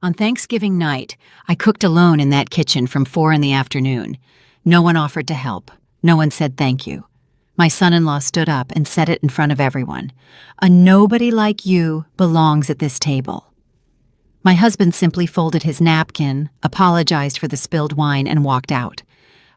On Thanksgiving night, I cooked alone in that kitchen from 4 in the afternoon. No one offered to help. No one said thank you. My son-in-law stood up and said it in front of everyone. "A nobody like you belongs at this table." My husband simply folded his napkin, apologized for the spilled wine, and walked out.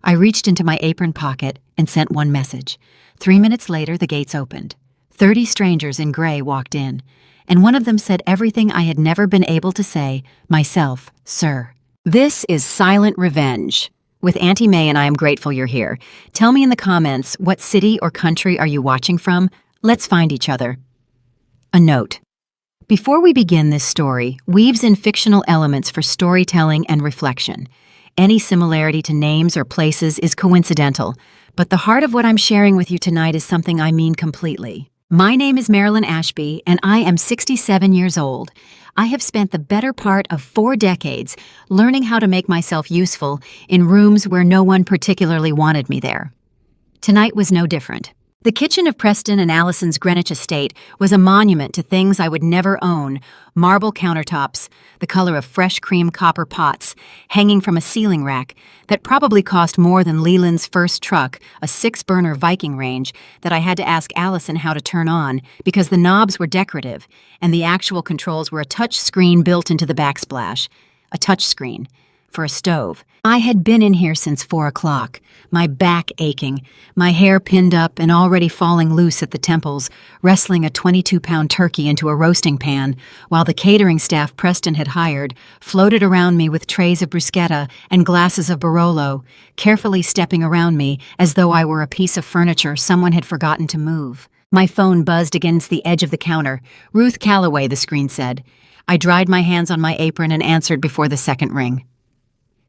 I reached into my apron pocket and sent one message. 3 minutes later, the gates opened. 30 strangers in gray walked in, and one of them said everything I had never been able to say myself, "Sir." This is Silent Revenge. With Auntie May, and I am grateful you're here. Tell me in the comments, what city or country are you watching from? Let's find each other. A note. Before we begin, this story weaves in fictional elements for storytelling and reflection. Any similarity to names or places is coincidental, but the heart of what I'm sharing with you tonight is something I mean completely. My name is Marilyn Ashby, and I am 67 years old. I have spent the better part of 4 decades learning how to make myself useful in rooms where no one particularly wanted me there. Tonight was no different. The kitchen of Preston and Allison's Greenwich estate was a monument to things I would never own: marble countertops, the color of fresh cream copper pots, hanging from a ceiling rack that probably cost more than Leland's first truck, a 6-burner Viking range that I had to ask Allison how to turn on because the knobs were decorative and the actual controls were a touch screen built into the backsplash. A touch screen. For a stove. I had been in here since 4 o'clock, my back aching, my hair pinned up and already falling loose at the temples, wrestling a 22-pound turkey into a roasting pan, while the catering staff Preston had hired floated around me with trays of bruschetta and glasses of Barolo, carefully stepping around me as though I were a piece of furniture someone had forgotten to move. My phone buzzed against the edge of the counter. "Ruth Calloway," the screen said. I dried my hands on my apron and answered before the second ring.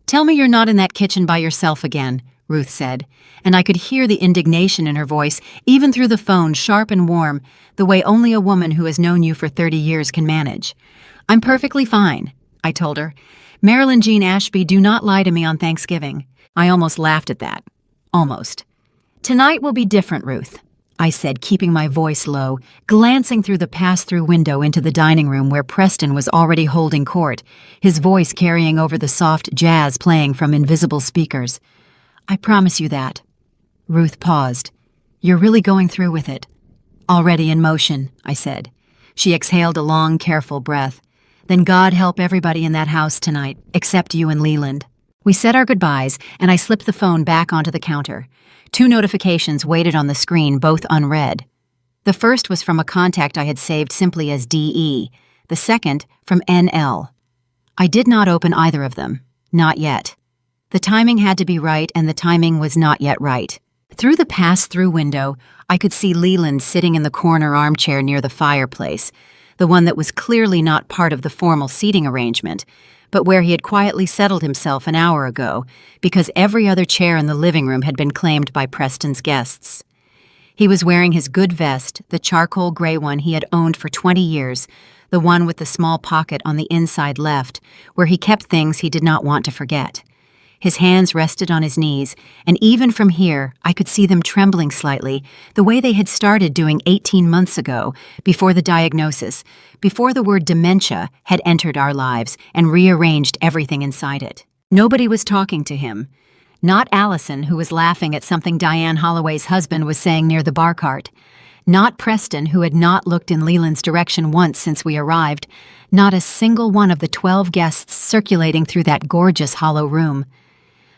"Tell me you're not in that kitchen by yourself again," Ruth said, and I could hear the indignation in her voice, even through the phone, sharp and warm, the way only a woman who has known you for 30 years can manage. "I'm perfectly fine," I told her. "Marilyn Jean Ashby, do not lie to me on Thanksgiving." I almost laughed at that. Almost. "Tonight will be different, Ruth," I said, keeping my voice low, glancing through the pass-through window into the dining room where Preston was already holding court, his voice carrying over the soft jazz playing from invisible speakers. "I promise you that." Ruth paused. "You're really going through with it?" "Already in motion," I said. She exhaled a long, careful breath. "Then God help everybody in that house tonight, except you and Leland." We said our goodbyes, and I slipped the phone back onto the counter. 2 notifications waited on the screen, both unread. The first was from a contact I had saved simply as DE, the second from NL. I did not open either of them. Not yet. The timing had to be right, and the timing was not yet right. Through the pass-through window, I could see Leland sitting in the corner armchair near the fireplace, the one that was clearly not part of the formal seating arrangement, but where he had quietly settled himself an hour ago because every other chair in the living room had been claimed by Preston's guests. He was wearing his good vest, the charcoal gray one he had owned for 20 years, the one with the small pocket on the inside left, where he kept things he did not want to forget. His hands rested on his knees, and even from here, I could see them trembling slightly, the way they had started doing 18 months ago, before the diagnosis, before the word dementia had entered our lives and rearranged everything inside it. Nobody was talking to him. Not Allison, who was laughing at something Diane Holloway's husband was saying near the bar cart. Not Preston, who had not looked in Leland's direction once since we arrived. Not a single one of the 12 guests circulating through that gorgeous hollow room.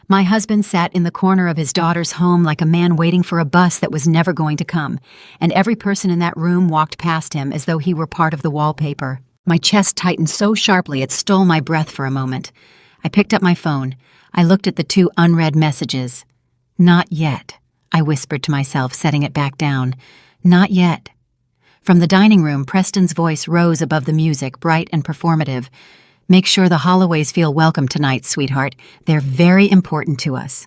My husband sat in the corner of his daughter's home like a man waiting for a bus that was never going to come, and every person in that room walked past him as though he were part of the wallpaper. My chest tightened so sharply it stole my breath for a moment. I picked up my phone. I looked at the 2 unread messages. "Not yet," I whispered to myself, setting it back down. "Not yet." From the dining room, Preston's voice rose above the music, bright and performative. "Make sure the Holloways feel welcome tonight, sweetheart. They're very important to us."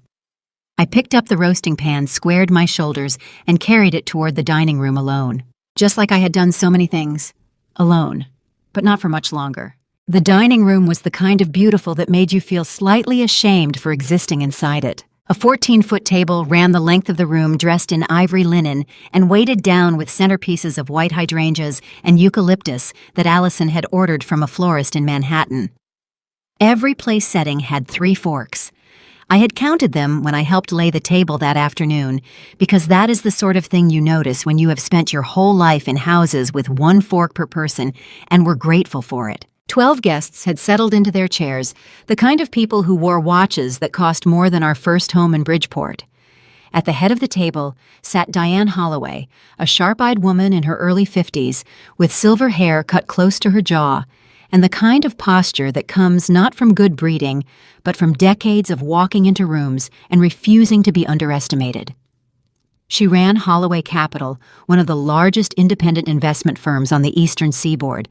I picked up the roasting pan, squared my shoulders, and carried it toward the dining room alone. Just like I had done so many things. Alone. But not for much longer. The dining room was the kind of beautiful that made you feel slightly ashamed for existing inside it. A 14-foot table ran the length of the room, dressed in ivory linen and weighted down with centerpieces of white hydrangeas and eucalyptus that Allison had ordered from a florist in Manhattan. Every place setting had 3 forks. I had counted them when I helped lay the table that afternoon, because that is the sort of thing you notice when you have spent your whole life in houses with 1 fork per person and were grateful for it. 12 guests had settled into their chairs, the kind of people who wore watches that cost more than our first home in Bridgeport. At the head of the table sat Diane Holloway, a sharp-eyed woman in her early 50s, with silver hair cut close to her jaw, and the kind of posture that comes not from good breeding, but from decades of walking into rooms and refusing to be underestimated. She ran Holloway Capital, one of the largest independent investment firms on the eastern seaboard,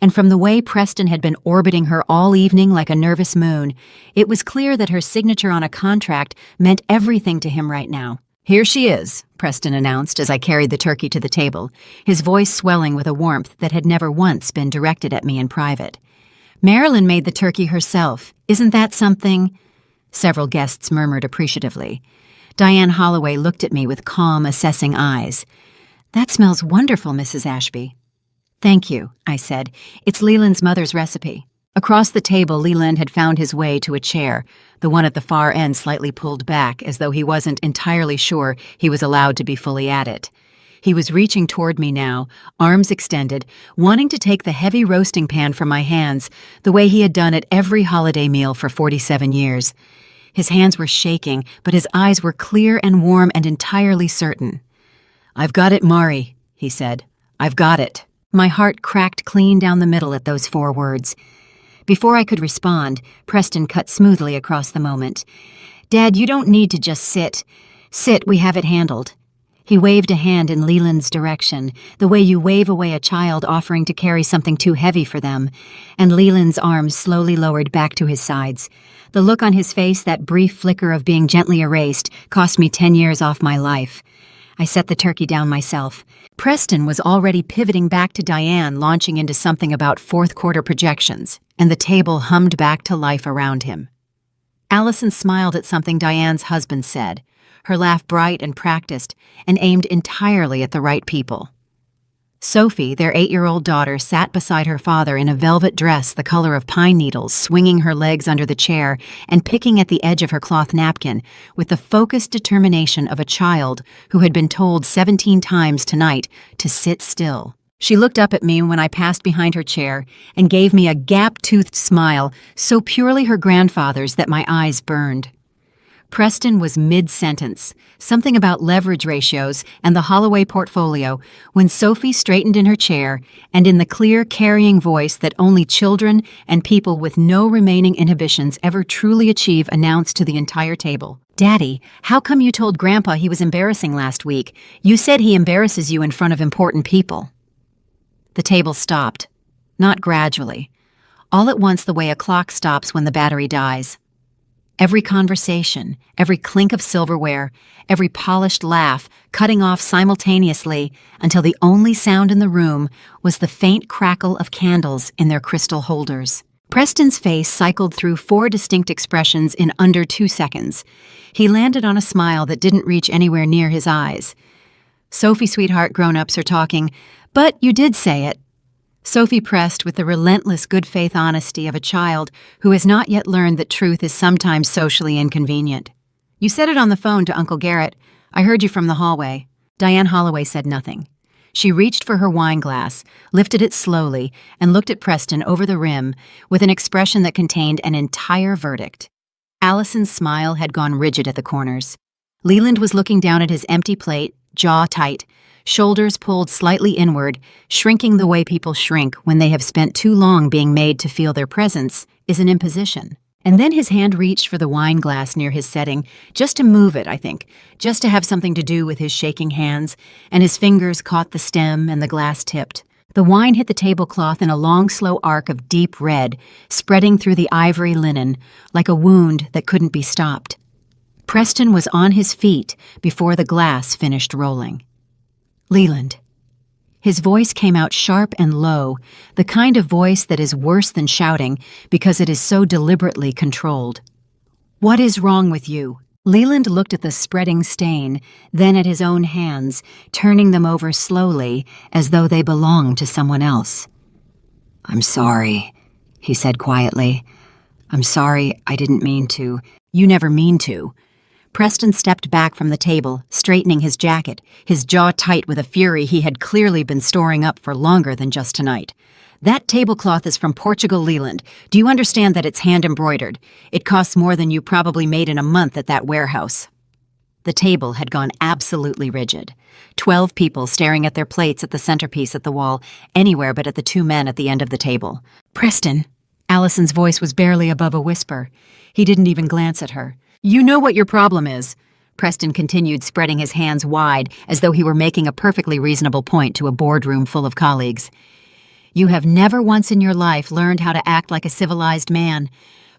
and from the way Preston had been orbiting her all evening like a nervous moon, it was clear that her signature on a contract meant everything to him right now. "Here she is," Preston announced as I carried the turkey to the table, his voice swelling with a warmth that had never once been directed at me in private. "Marilyn made the turkey herself. Isn't that something?" Several guests murmured appreciatively. Diane Holloway looked at me with calm, assessing eyes. "That smells wonderful, Mrs. Ashby." "Thank you," I said. "It's Leland's mother's recipe." Across the table, Leland had found his way to a chair, the one at the far end slightly pulled back as though he wasn't entirely sure he was allowed to be fully at it. He was reaching toward me now, arms extended, wanting to take the heavy roasting pan from my hands, the way he had done at every holiday meal for 47 years. His hands were shaking, but his eyes were clear and warm and entirely certain. "I've got it, Mari," he said. "I've got it." My heart cracked clean down the middle at those 4 words. Before I could respond, Preston cut smoothly across the moment. "Dad, you don't need to just sit. Sit, we have it handled." He waved a hand in Leland's direction, the way you wave away a child offering to carry something too heavy for them, and Leland's arms slowly lowered back to his sides. The look on his face, that brief flicker of being gently erased, cost me 10 years off my life. I set the turkey down myself. Preston was already pivoting back to Diane, launching into something about 4th quarter projections, and the table hummed back to life around him. Allison smiled at something Diane's husband said, her laugh bright and practiced, and aimed entirely at the right people. Sophie, their 8-year-old daughter, sat beside her father in a velvet dress the color of pine needles, swinging her legs under the chair and picking at the edge of her cloth napkin with the focused determination of a child who had been told 17 times tonight to sit still. She looked up at me when I passed behind her chair and gave me a gap-toothed smile so purely her grandfather's that my eyes burned. Preston was mid-sentence, something about leverage ratios and the Holloway portfolio, when Sophie straightened in her chair and in the clear, carrying voice that only children and people with no remaining inhibitions ever truly achieve announced to the entire table. "Daddy, how come you told Grandpa he was embarrassing last week? You said he embarrasses you in front of important people." The table stopped, not gradually, all at once the way a clock stops when the battery dies. Every conversation, every clink of silverware, every polished laugh cutting off simultaneously until the only sound in the room was the faint crackle of candles in their crystal holders. Preston's face cycled through 4 distinct expressions in under 2 seconds. He landed on a smile that didn't reach anywhere near his eyes. "Sophie, sweetheart, grown-ups are talking, but you did say it." Sophie pressed with the relentless good-faith honesty of a child who has not yet learned that truth is sometimes socially inconvenient. "You said it on the phone to Uncle Garrett. I heard you from the hallway." Diane Holloway said nothing. She reached for her wine glass, lifted it slowly, and looked at Preston over the rim with an expression that contained an entire verdict. Allison's smile had gone rigid at the corners. Leland was looking down at his empty plate, jaw tight, shoulders pulled slightly inward, shrinking the way people shrink when they have spent too long being made to feel their presence is an imposition. And then his hand reached for the wine glass near his setting, just to move it, I think, just to have something to do with his shaking hands, and his fingers caught the stem and the glass tipped. The wine hit the tablecloth in a long, slow arc of deep red, spreading through the ivory linen, like a wound that couldn't be stopped. Preston was on his feet before the glass finished rolling. "Leland." His voice came out sharp and low, the kind of voice that is worse than shouting because it is so deliberately controlled. "What is wrong with you?" Leland looked at the spreading stain, then at his own hands, turning them over slowly as though they belonged to someone else. "I'm sorry," he said quietly. I'm sorry, I didn't mean to. You never mean to. Preston stepped back from the table, straightening his jacket, his jaw tight with a fury he had clearly been storing up for longer than just tonight. That tablecloth is from Portugal, Leland. Do you understand that it's hand-embroidered? It costs more than you probably made in a month at that warehouse. The table had gone absolutely rigid. 12 people staring at their plates at the centerpiece at the wall, anywhere but at the two men at the end of the table. Preston. Allison's voice was barely above a whisper. He didn't even glance at her. You know what your problem is, Preston continued, spreading his hands wide as though he were making a perfectly reasonable point to a boardroom full of colleagues. You have never once in your life learned how to act like a civilized man.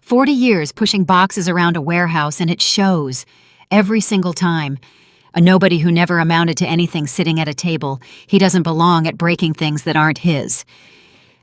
40 years pushing boxes around a warehouse, and it shows. Every single time. A nobody who never amounted to anything sitting at a table. He doesn't belong at breaking things that aren't his.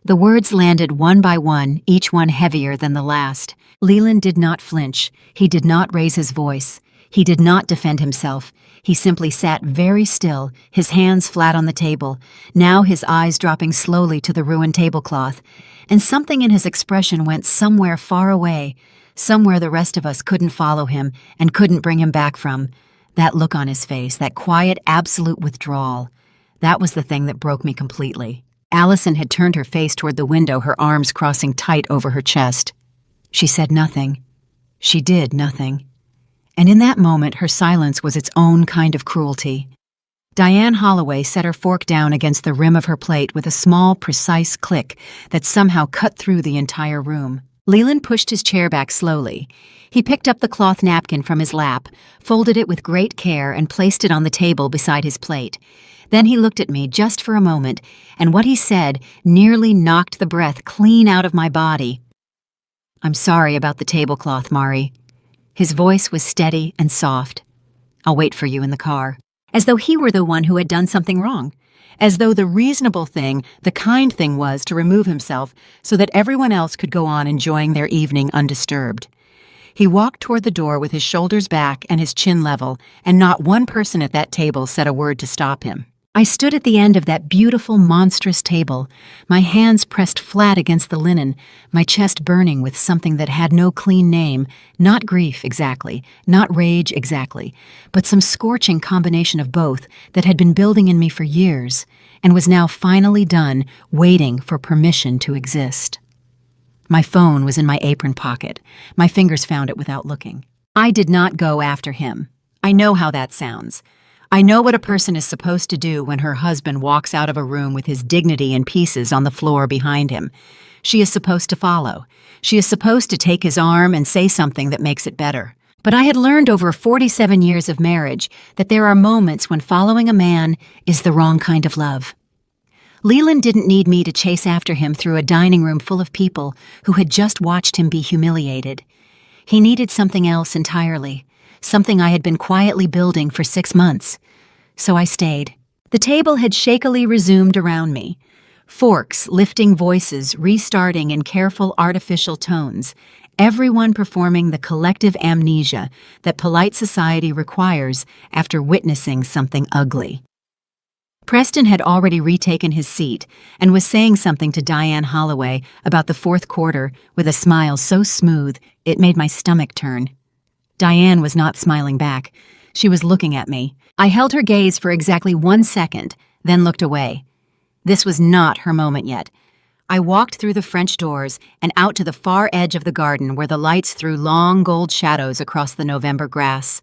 The words landed one by one, each one heavier than the last. Leland did not flinch. He did not raise his voice. He did not defend himself. He simply sat very still, his hands flat on the table, now his eyes dropping slowly to the ruined tablecloth. And something in his expression went somewhere far away, somewhere the rest of us couldn't follow him and couldn't bring him back from. That look on his face, that quiet, absolute withdrawal. That was the thing that broke me completely. Allison had turned her face toward the window, her arms crossing tight over her chest. She said nothing. She did nothing. And in that moment, her silence was its own kind of cruelty. Diane Holloway set her fork down against the rim of her plate with a small, precise click that somehow cut through the entire room. Leland pushed his chair back slowly. He picked up the cloth napkin from his lap, folded it with great care, and placed it on the table beside his plate. Then he looked at me just for a moment, and what he said nearly knocked the breath clean out of my body. I'm sorry about the tablecloth, Mari. His voice was steady and soft. I'll wait for you in the car. As though he were the one who had done something wrong. As though the reasonable thing, the kind thing was to remove himself so that everyone else could go on enjoying their evening undisturbed. He walked toward the door with his shoulders back and his chin level, and not one person at that table said a word to stop him. I stood at the end of that beautiful, monstrous table, my hands pressed flat against the linen, my chest burning with something that had no clean name, not grief exactly, not rage exactly, but some scorching combination of both that had been building in me for years and was now finally done, waiting for permission to exist. My phone was in my apron pocket. My fingers found it without looking. I did not go after him. I know how that sounds. I know what a person is supposed to do when her husband walks out of a room with his dignity in pieces on the floor behind him. She is supposed to follow. She is supposed to take his arm and say something that makes it better. But I had learned over 47 years of marriage that there are moments when following a man is the wrong kind of love. Leland didn't need me to chase after him through a dining room full of people who had just watched him be humiliated. He needed something else entirely, something I had been quietly building for 6 months. So I stayed. The table had shakily resumed around me. Forks, lifting voices, restarting in careful artificial tones, everyone performing the collective amnesia that polite society requires after witnessing something ugly. Preston had already retaken his seat and was saying something to Diane Holloway about the fourth quarter with a smile so smooth it made my stomach turn. Diane was not smiling back. She was looking at me. I held her gaze for exactly 1 second, then looked away. This was not her moment yet. I walked through the French doors and out to the far edge of the garden where the lights threw long gold shadows across the November grass.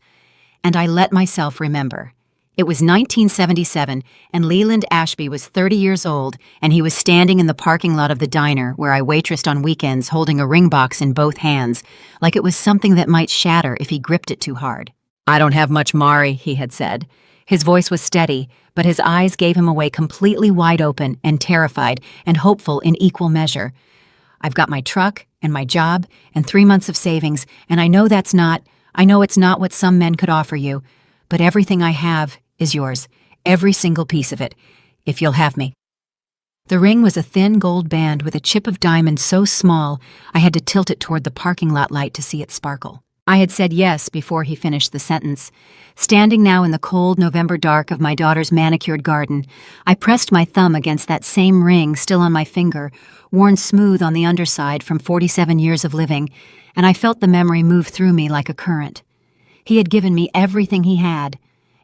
And I let myself remember. It was 1977, and Leland Ashby was 30 years old, and he was standing in the parking lot of the diner where I waitressed on weekends holding a ring box in both hands, like it was something that might shatter if he gripped it too hard. I don't have much Mari, he had said. His voice was steady, but his eyes gave him away completely wide open and terrified and hopeful in equal measure. I've got my truck and my job and 3 months of savings, and I know it's not what some men could offer you, but everything I have is yours, every single piece of it, if you'll have me. The ring was a thin gold band with a chip of diamond so small I had to tilt it toward the parking lot light to see it sparkle. I had said yes before he finished the sentence. Standing now in the cold November dark of my daughter's manicured garden, I pressed my thumb against that same ring still on my finger, worn smooth on the underside from 47 years of living, and I felt the memory move through me like a current. He had given me everything he had,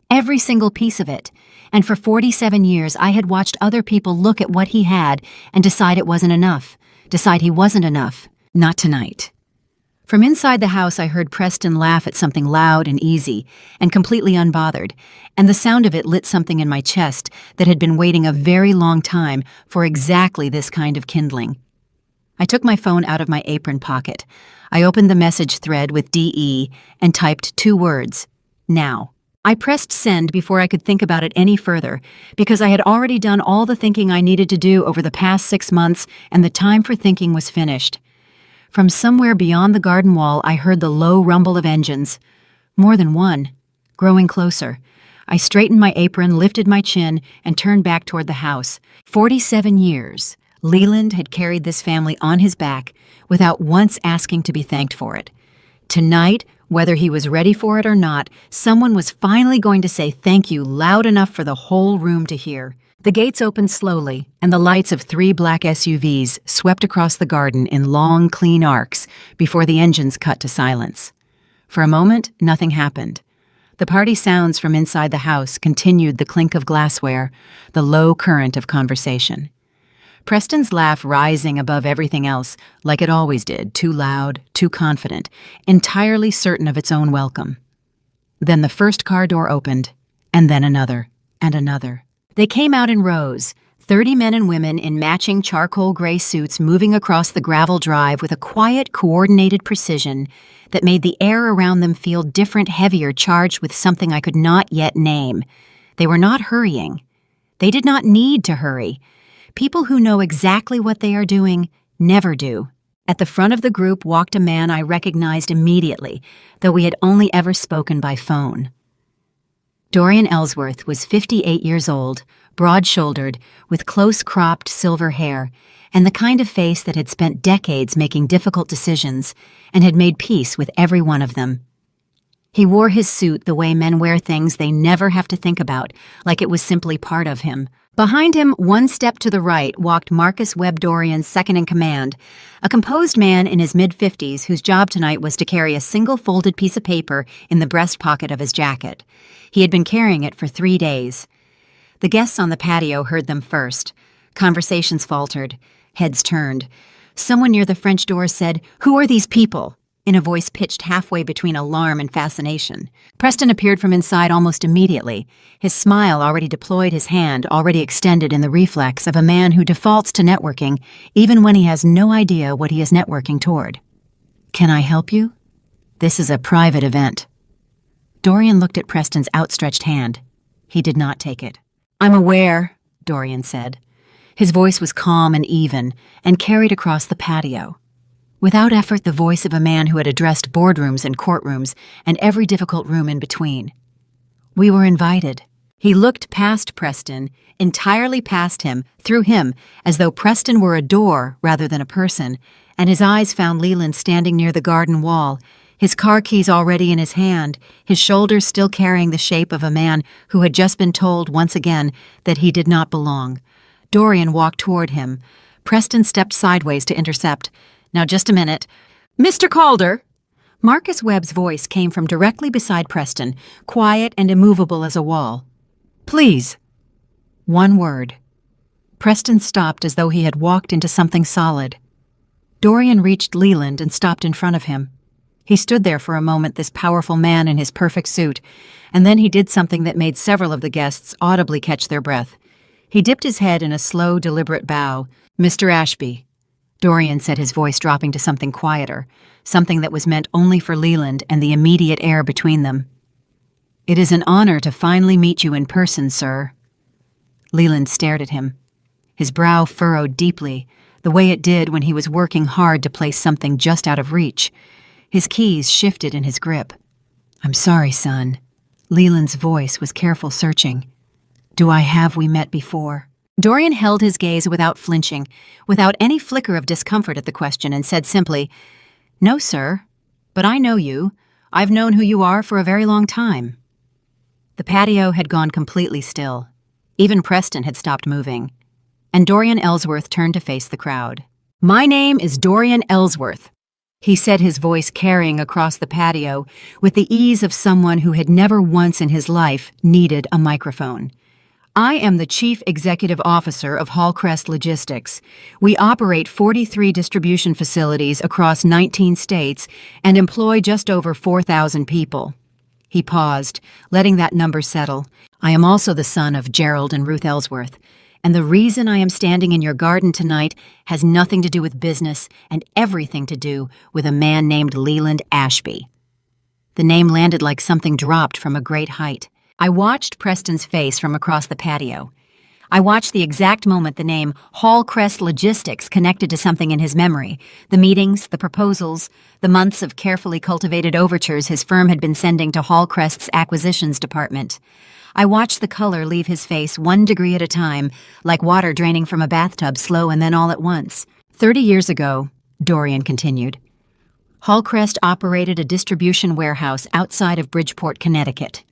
every single piece of it, and for 47 years I had watched other people look at what he had and decide it wasn't enough, decide he wasn't enough. Not tonight. From inside the house I heard Preston laugh at something loud and easy, and completely unbothered, and the sound of it lit something in my chest that had been waiting a very long time for exactly this kind of kindling. I took my phone out of my apron pocket. I opened the message thread with DE and typed 2 words, now. I pressed send before I could think about it any further, because I had already done all the thinking I needed to do over the past 6 months, and the time for thinking was finished. From somewhere beyond the garden wall, I heard the low rumble of engines. More than one, growing closer. I straightened my apron, lifted my chin, and turned back toward the house. 47 years, Leland had carried this family on his back without once asking to be thanked for it. Tonight, whether he was ready for it or not, someone was finally going to say thank you loud enough for the whole room to hear. The gates opened slowly, and the lights of 3 black SUVs swept across the garden in long, clean arcs before the engines cut to silence. For a moment, nothing happened. The party sounds from inside the house continued the clink of glassware, the low current of conversation. Preston's laugh rising above everything else, like it always did, too loud, too confident, entirely certain of its own welcome. Then the first car door opened, and then another, and another. They came out in rows, 30 men and women in matching charcoal gray suits moving across the gravel drive with a quiet, coordinated precision that made the air around them feel different, heavier, charged with something I could not yet name. They were not hurrying. They did not need to hurry. People who know exactly what they are doing never do. At the front of the group walked a man I recognized immediately, though we had only ever spoken by phone. Dorian Ellsworth was 58 years old, broad-shouldered, with close-cropped silver hair, and the kind of face that had spent decades making difficult decisions and had made peace with every one of them. He wore his suit the way men wear things they never have to think about, like it was simply part of him. Behind him, one step to the right, walked Marcus Webb Dorian's second-in-command, a composed man in his mid-50s whose job tonight was to carry a single folded piece of paper in the breast pocket of his jacket. He had been carrying it for 3 days. The guests on the patio heard them first. Conversations faltered. Heads turned. Someone near the French door said, "Who are these people?" in a voice pitched halfway between alarm and fascination. Preston appeared from inside almost immediately. His smile already deployed, his hand already extended in the reflex of a man who defaults to networking even when he has no idea what he is networking toward. "Can I help you? This is a private event." Dorian looked at Preston's outstretched hand. He did not take it. "I'm aware," Dorian said. His voice was calm and even, and carried across the patio. Without effort, the voice of a man who had addressed boardrooms and courtrooms and every difficult room in between. "We were invited." He looked past Preston, entirely past him, through him, as though Preston were a door rather than a person, and his eyes found Leland standing near the garden wall, his car keys already in his hand, his shoulders still carrying the shape of a man who had just been told once again that he did not belong. Dorian walked toward him. Preston stepped sideways to intercept. "Now just a minute. Mr. Calder!" Marcus Webb's voice came from directly beside Preston, quiet and immovable as a wall. "Please." One word. Preston stopped as though he had walked into something solid. Dorian reached Leland and stopped in front of him. He stood there for a moment, this powerful man in his perfect suit, and then he did something that made several of the guests audibly catch their breath. He dipped his head in a slow, deliberate bow. "Mr. Ashby," Dorian said, his voice dropping to something quieter, something that was meant only for Leland and the immediate air between them. "It is an honor to finally meet you in person, sir." Leland stared at him. His brow furrowed deeply, the way it did when he was working hard to place something just out of reach. His keys shifted in his grip. "I'm sorry, son." Leland's voice was careful, searching. Have we met before?" Dorian held his gaze without flinching, without any flicker of discomfort at the question, and said simply, "No, sir. But I know you. I've known who you are for a very long time." The patio had gone completely still. Even Preston had stopped moving. And Dorian Ellsworth turned to face the crowd. "My name is Dorian Ellsworth," he said, his voice carrying across the patio with the ease of someone who had never once in his life needed a microphone. "I am the Chief Executive Officer of Hallcrest Logistics. We operate 43 distribution facilities across 19 states and employ just over 4,000 people." He paused, letting that number settle. "I am also the son of Gerald and Ruth Ellsworth, and the reason I am standing in your garden tonight has nothing to do with business and everything to do with a man named Leland Ashby." The name landed like something dropped from a great height. I watched Preston's face from across the patio. I watched the exact moment the name Hallcrest Logistics connected to something in his memory. The meetings, the proposals, the months of carefully cultivated overtures his firm had been sending to Hallcrest's acquisitions department. I watched the color leave his face 1 degree at a time, like water draining from a bathtub, slow and then all at once. 30 years ago, Dorian continued, Hallcrest operated a distribution warehouse outside of Bridgeport, Connecticut.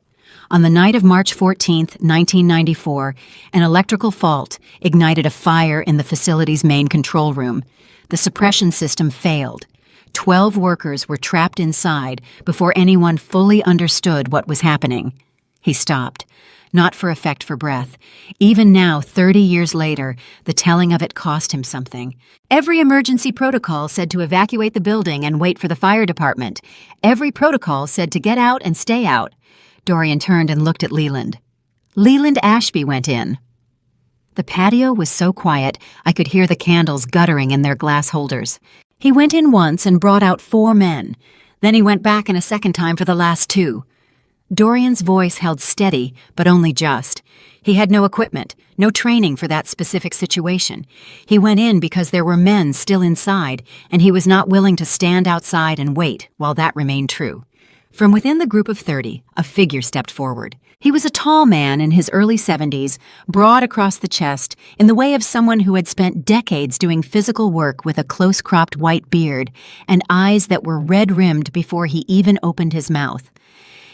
On the night of March 14, 1994, an electrical fault ignited a fire in the facility's main control room. The suppression system failed. 12 workers were trapped inside before anyone fully understood what was happening. He stopped, not for effect for breath. Even now, 30 years later, the telling of it cost him something. Every emergency protocol said to evacuate the building and wait for the fire department. Every protocol said to get out and stay out. Dorian turned and looked at Leland. Leland Ashby went in. The patio was so quiet I could hear the candles guttering in their glass holders. He went in once and brought out 4 men. Then he went back in a second time for the last 2. Dorian's voice held steady, but only just. He had no equipment, no training for that specific situation. He went in because there were men still inside, and he was not willing to stand outside and wait while that remained true. From within the group of 30, a figure stepped forward. He was a tall man in his early 70s, broad across the chest, in the way of someone who had spent decades doing physical work with a close-cropped white beard and eyes that were red-rimmed before he even opened his mouth.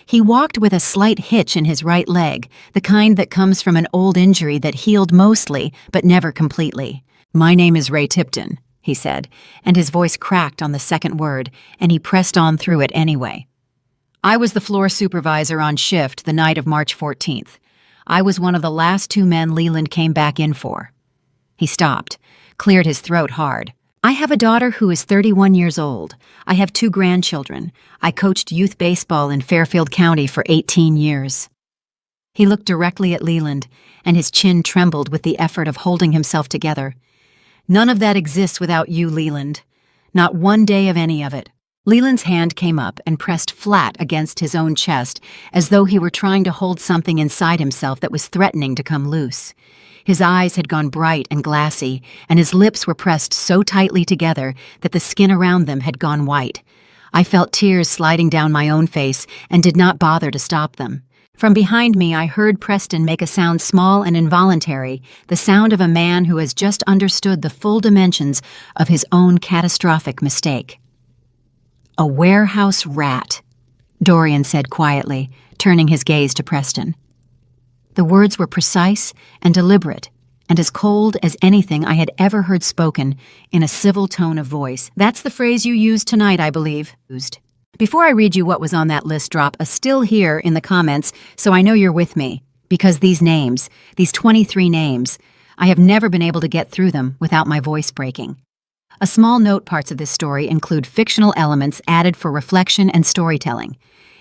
He walked with a slight hitch in his right leg, the kind that comes from an old injury that healed mostly, but never completely. "My name is Ray Tipton," he said, and his voice cracked on the second word, and he pressed on through it anyway. "I was the floor supervisor on shift the night of March 14th. I was one of the last 2 men Leland came back in for." He stopped, cleared his throat hard. "I have a daughter who is 31 years old. I have 2 grandchildren. I coached youth baseball in Fairfield County for 18 years. He looked directly at Leland, and his chin trembled with the effort of holding himself together. "None of that exists without you, Leland. Not one day of any of it." Leland's hand came up and pressed flat against his own chest, as though he were trying to hold something inside himself that was threatening to come loose. His eyes had gone bright and glassy, and his lips were pressed so tightly together that the skin around them had gone white. I felt tears sliding down my own face and did not bother to stop them. From behind me, I heard Preston make a sound small and involuntary, the sound of a man who has just understood the full dimensions of his own catastrophic mistake. "A warehouse rat," Dorian said quietly, turning his gaze to Preston. The words were precise and deliberate, and as cold as anything I had ever heard spoken in a civil tone of voice. "That's the phrase you used tonight, I believe." Before I read you what was on that list, drop a "still here" in the comments so I know you're with me, because these names, these 23 names, I have never been able to get through them without my voice breaking. A small note: parts of this story include fictional elements added for reflection and storytelling.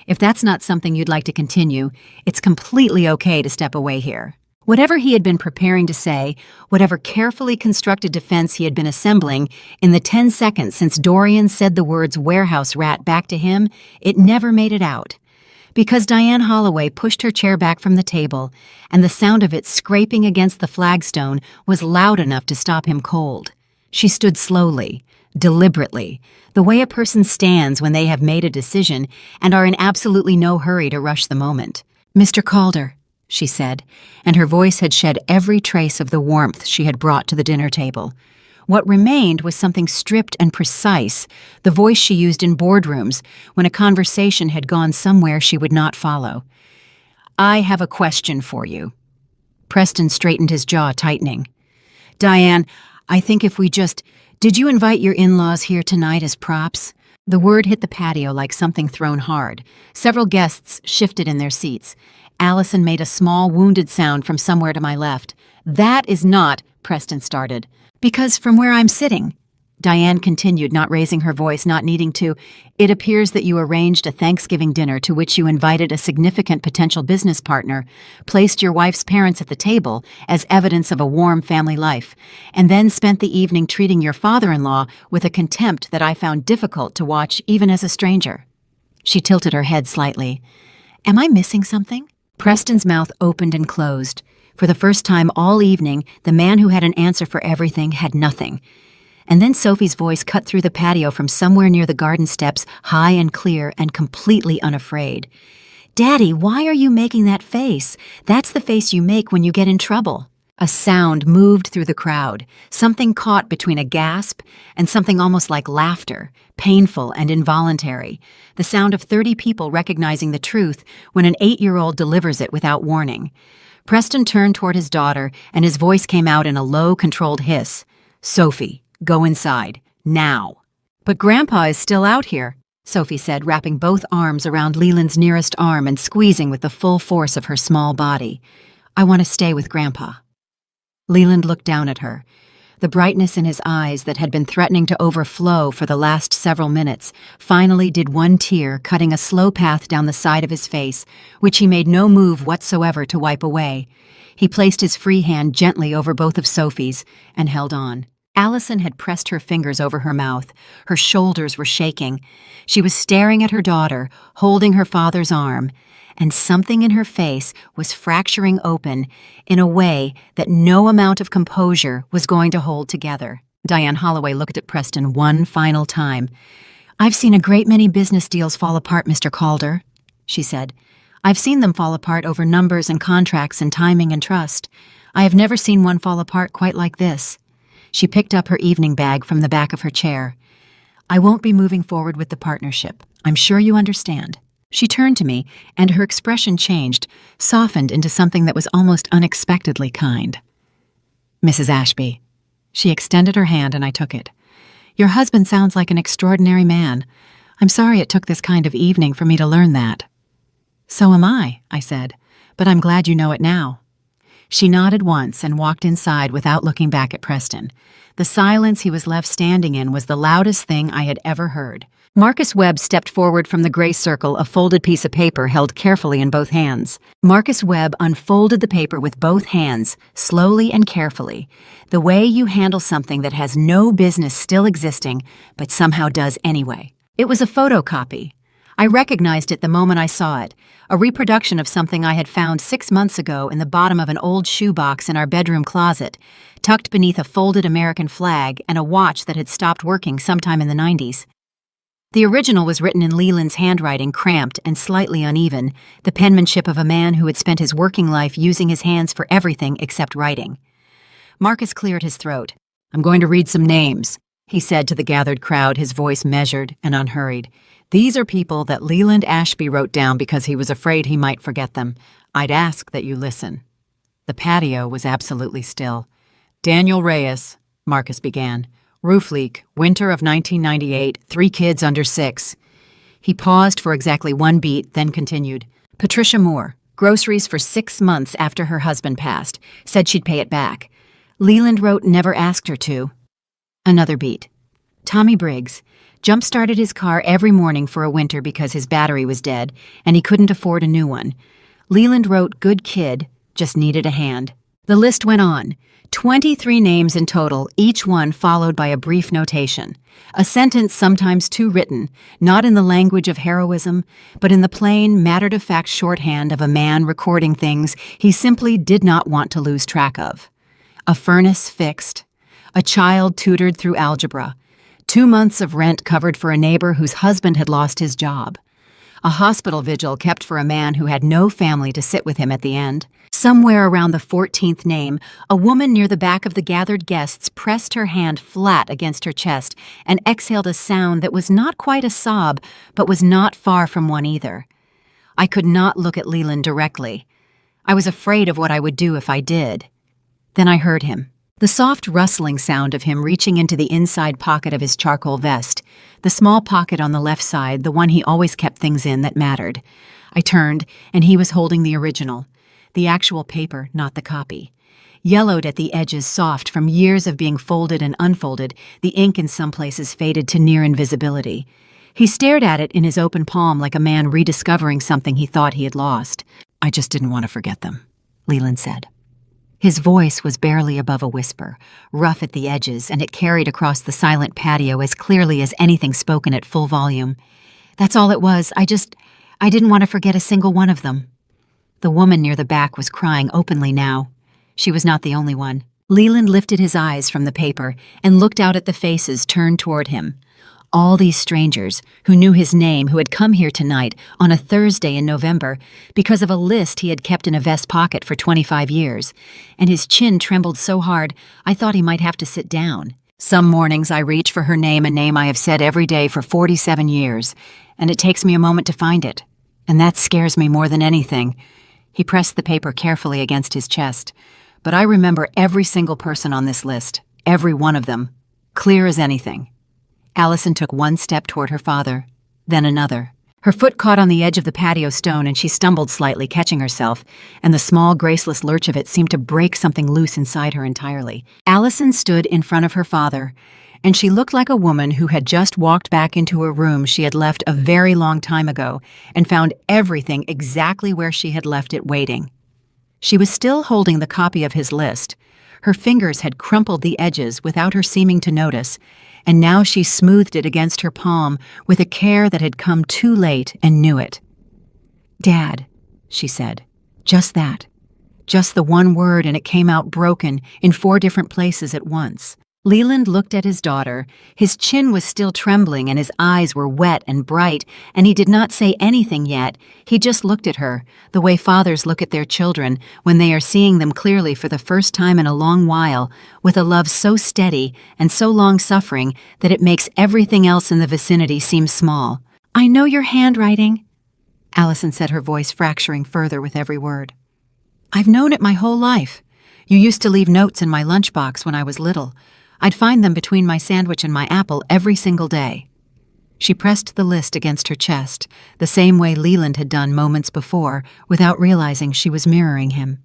If that's not something you'd like to continue, it's completely okay to step away here. Whatever he had been preparing to say, whatever carefully constructed defense he had been assembling, in the 10 seconds since Dorian said the words "warehouse rat" back to him, it never made it out. Because Diane Holloway pushed her chair back from the table, and the sound of it scraping against the flagstone was loud enough to stop him cold. She stood slowly, deliberately, the way a person stands when they have made a decision and are in absolutely no hurry to rush the moment. "Mr. Calder," she said, and her voice had shed every trace of the warmth she had brought to the dinner table. What remained was something stripped and precise, the voice she used in boardrooms when a conversation had gone somewhere she would not follow. "I have a question for you." Preston straightened his jaw, tightening. "Diane, I think if we just... Did you invite your in-laws here tonight as props?" The word hit the patio like something thrown hard. Several guests shifted in their seats. Allison made a small, wounded sound from somewhere to my left. "That is not," Preston started. "Because from where I'm sitting," Diane continued, not raising her voice, not needing to, "it appears that you arranged a Thanksgiving dinner to which you invited a significant potential business partner, placed your wife's parents at the table as evidence of a warm family life, and then spent the evening treating your father-in-law with a contempt that I found difficult to watch even as a stranger." She tilted her head slightly. "Am I missing something?" Preston's mouth opened and closed. For the first time all evening, the man who had an answer for everything had nothing. And then Sophie's voice cut through the patio from somewhere near the garden steps, high and clear and completely unafraid. "Daddy, why are you making that face? That's the face you make when you get in trouble." A sound moved through the crowd, something caught between a gasp and something almost like laughter, painful and involuntary, the sound of 30 people recognizing the truth when an 8-year-old delivers it without warning. Preston turned toward his daughter, and his voice came out in a low, controlled hiss. "Sophie, go inside, now." "But Grandpa is still out here," Sophie said, wrapping both arms around Leland's nearest arm and squeezing with the full force of her small body. "I want to stay with Grandpa." Leland looked down at her. The brightness in his eyes that had been threatening to overflow for the last several minutes finally did one tear, cutting a slow path down the side of his face, which he made no move whatsoever to wipe away. He placed his free hand gently over both of Sophie's and held on. Allison had pressed her fingers over her mouth. Her shoulders were shaking. She was staring at her daughter, holding her father's arm, and something in her face was fracturing open in a way that no amount of composure was going to hold together. Diane Holloway looked at Preston one final time. "I've seen a great many business deals fall apart, Mr. Calder," she said. "I've seen them fall apart over numbers and contracts and timing and trust. I have never seen one fall apart quite like this." She picked up her evening bag from the back of her chair. "I won't be moving forward with the partnership. I'm sure you understand." She turned to me, and her expression changed, softened into something that was almost unexpectedly kind. "Mrs. Ashby." She extended her hand, and I took it. "Your husband sounds like an extraordinary man. I'm sorry it took this kind of evening for me to learn that." "So am I," I said, "but I'm glad you know it now." She nodded once and walked inside without looking back at Preston. The silence he was left standing in was the loudest thing I had ever heard. Marcus Webb stepped forward from the gray circle, a folded piece of paper held carefully in both hands. Marcus Webb unfolded the paper with both hands, slowly and carefully, the way you handle something that has no business still existing, but somehow does anyway. It was a photocopy. I recognized it the moment I saw it, a reproduction of something I had found 6 months ago in the bottom of an old shoebox in our bedroom closet, tucked beneath a folded American flag and a watch that had stopped working sometime in the 90s. The original was written in Leland's handwriting, cramped and slightly uneven, the penmanship of a man who had spent his working life using his hands for everything except writing. Marcus cleared his throat. "I'm going to read some names," he said to the gathered crowd, his voice measured and unhurried. "These are people that Leland Ashby wrote down because he was afraid he might forget them. I'd ask that you listen." The patio was absolutely still. "Daniel Reyes," Marcus began. "Roof leak, winter of 1998, 3 kids under 6. He paused for exactly 1 beat, then continued. "Patricia Moore, groceries for 6 months after her husband passed, said she'd pay it back. Leland wrote never asked her to." Another beat. "Tommy Briggs, jump-started his car every morning for a winter because his battery was dead, and he couldn't afford a new one. Leland wrote good kid, just needed a hand." The list went on. 23 names in total, each one followed by a brief notation. A sentence sometimes too written, not in the language of heroism, but in the plain, matter-of-fact shorthand of a man recording things he simply did not want to lose track of. A furnace fixed. A child tutored through algebra. 2 months of rent covered for a neighbor whose husband had lost his job. a hospital vigil kept for a man who had no family to sit with him at the end. Somewhere around the 14th name, a woman near the back of the gathered guests pressed her hand flat against her chest and exhaled a sound that was not quite a sob, but was not far from one either. I could not look at Leland directly. I was afraid of what I would do if I did. Then I heard him. The soft rustling sound of him reaching into the inside pocket of his charcoal vest, the small pocket on the left side, the one he always kept things in that mattered. I turned, and he was holding the original. The actual paper, not the copy. Yellowed at the edges, soft from years of being folded and unfolded, the ink in some places faded to near invisibility. He stared at it in his open palm like a man rediscovering something he thought he had lost. "I just didn't want to forget them," Leland said. His voice was barely above a whisper, rough at the edges, and it carried across the silent patio as clearly as anything spoken at full volume. "That's all it was. I didn't want to forget a single one of them." The woman near the back was crying openly now. She was not the only one. Leland lifted his eyes from the paper and looked out at the faces turned toward him. All these strangers who knew his name, who had come here tonight on a Thursday in November because of a list he had kept in a vest pocket for 25 years, and his chin trembled so hard I thought he might have to sit down. Some mornings I reach for her name, a name I have said every day for 47 years, and it takes me a moment to find it, and that scares me more than anything. He pressed the paper carefully against his chest. But I remember every single person on this list, every one of them, clear as anything. Allison took one step toward her father, then another. Her foot caught on the edge of the patio stone and she stumbled slightly, catching herself, and the small, graceless lurch of it seemed to break something loose inside her entirely. Allison stood in front of her father, and she looked like a woman who had just walked back into a room she had left a very long time ago and found everything exactly where she had left it waiting. She was still holding the copy of his list. Her fingers had crumpled the edges without her seeming to notice, and now she smoothed it against her palm with a care that had come too late and knew it. "Dad," she said. Just that. Just the one word, and it came out broken in 4 different places at once. Leland looked at his daughter. His chin was still trembling and his eyes were wet and bright, and he did not say anything yet. He just looked at her, the way fathers look at their children when they are seeing them clearly for the first time in a long while, with a love so steady and so long-suffering that it makes everything else in the vicinity seem small. "I know your handwriting," Allison said, her voice fracturing further with every word. "I've known it my whole life. You used to leave notes in my lunchbox when I was little. I'd find them between my sandwich and my apple every single day." She pressed the list against her chest, the same way Leland had done moments before, without realizing she was mirroring him.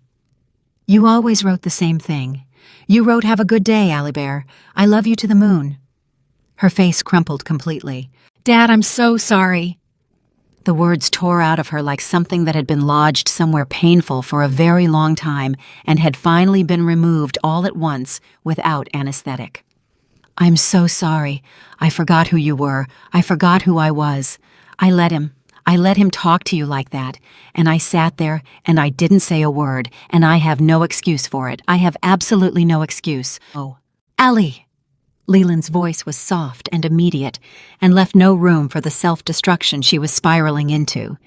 "You always wrote the same thing. You wrote, 'Have a good day, Allie Bear. I love you to the moon.'" Her face crumpled completely. "Dad, I'm so sorry." The words tore out of her like something that had been lodged somewhere painful for a very long time and had finally been removed all at once without anesthetic. "I'm so sorry. I forgot who you were. I forgot who I was. I let him talk to you like that, and I sat there and I didn't say a word, and I have no excuse for it. I have absolutely no excuse. Oh, Allie!" Leland's voice was soft and immediate and left no room for the self-destruction she was spiraling into.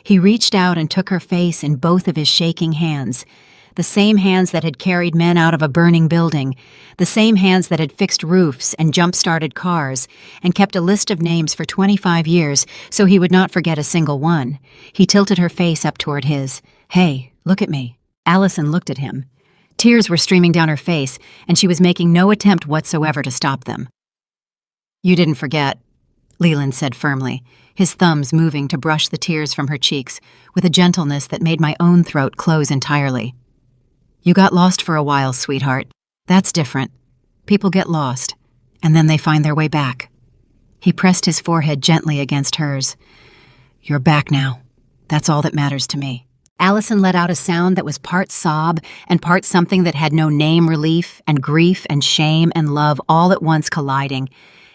He reached out and took her face in both of his shaking hands, the same hands that had carried men out of a burning building, the same hands that had fixed roofs and jump-started cars and kept a list of names for 25 years so he would not forget a single one. He tilted her face up toward his. "Hey, look at me." Allison looked at him. Tears were streaming down her face, and she was making no attempt whatsoever to stop them. "You didn't forget," Leland said firmly, his thumbs moving to brush the tears from her cheeks with a gentleness that made my own throat close entirely. "You got lost for a while, sweetheart. That's different. People get lost, and then they find their way back." He pressed his forehead gently against hers. "You're back now. That's all that matters to me." Allison let out a sound that was part sob and part something that had no name, relief and grief and shame and love all at once colliding,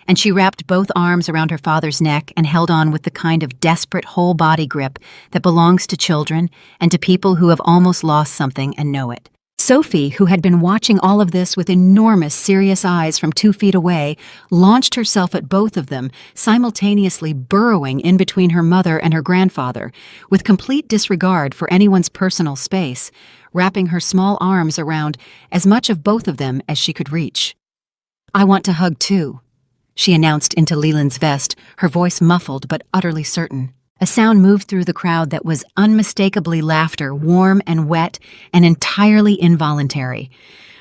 and she wrapped both arms around her father's neck and held on with the kind of desperate whole-body grip that belongs to children and to people who have almost lost something and know it. Sophie, who had been watching all of this with enormous, serious eyes from 2 feet away, launched herself at both of them, simultaneously burrowing in between her mother and her grandfather, with complete disregard for anyone's personal space, wrapping her small arms around as much of both of them as she could reach. "I want to hug too," she announced into Leland's vest, her voice muffled but utterly certain. A sound moved through the crowd that was unmistakably laughter, warm and wet and entirely involuntary.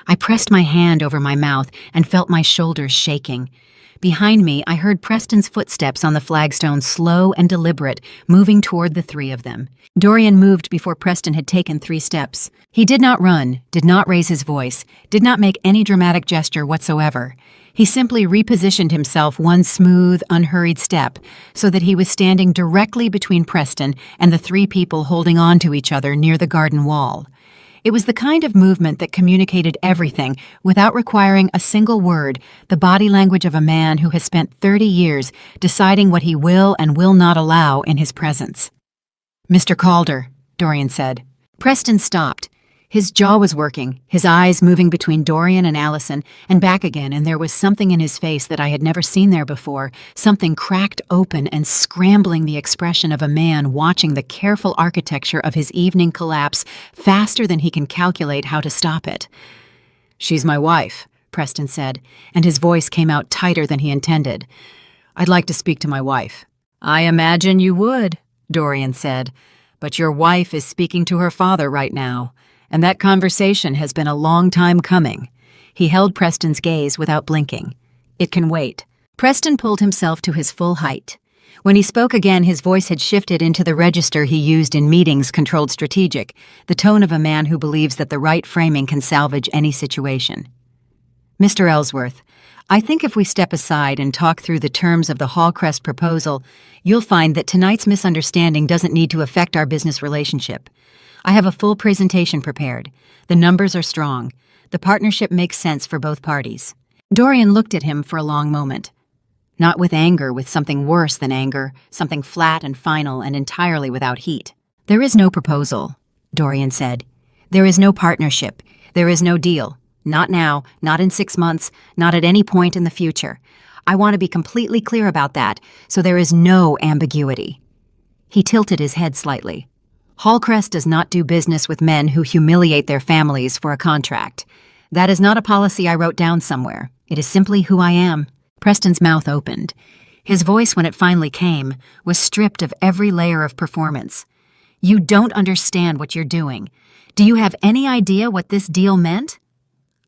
I pressed my hand over my mouth and felt my shoulders shaking. Behind me, I heard Preston's footsteps on the flagstone, slow and deliberate, moving toward the 3 of them. Dorian moved before Preston had taken 3 steps. He did not run, did not raise his voice, did not make any dramatic gesture whatsoever. He simply repositioned himself one smooth, unhurried step so that he was standing directly between Preston and the 3 people holding on to each other near the garden wall. It was the kind of movement that communicated everything without requiring a single word, the body language of a man who has spent 30 years deciding what he will and will not allow in his presence. "Mr. Calder," Dorian said. Preston stopped. His jaw was working, his eyes moving between Dorian and Allison and back again, and there was something in his face that I had never seen there before, something cracked open and scrambling the expression of a man watching the careful architecture of his evening collapse faster than he can calculate how to stop it. "She's my wife," Preston said, and his voice came out tighter than he intended. "I'd like to speak to my wife." "I imagine you would," Dorian said, "but your wife is speaking to her father right now. And that conversation has been a long time coming." He held Preston's gaze without blinking. "It can wait." Preston pulled himself to his full height. When he spoke again, his voice had shifted into the register he used in meetings controlled strategic, the tone of a man who believes that the right framing can salvage any situation. "Mr. Ellsworth, I think if we step aside and talk through the terms of the Hallcrest proposal, you'll find that tonight's misunderstanding doesn't need to affect our business relationship. I have a full presentation prepared. The numbers are strong. The partnership makes sense for both parties." Dorian looked at him for a long moment. Not with anger, with something worse than anger, something flat and final and entirely without heat. "There is no proposal," Dorian said. "There is no partnership. There is no deal. Not now, not in 6 months, not at any point in the future. I want to be completely clear about that, so there is no ambiguity." He tilted his head slightly. "Hallcrest does not do business with men who humiliate their families for a contract. That is not a policy I wrote down somewhere. It is simply who I am." Preston's mouth opened. His voice, when it finally came, was stripped of every layer of performance. "You don't understand what you're doing. Do you have any idea what this deal meant?"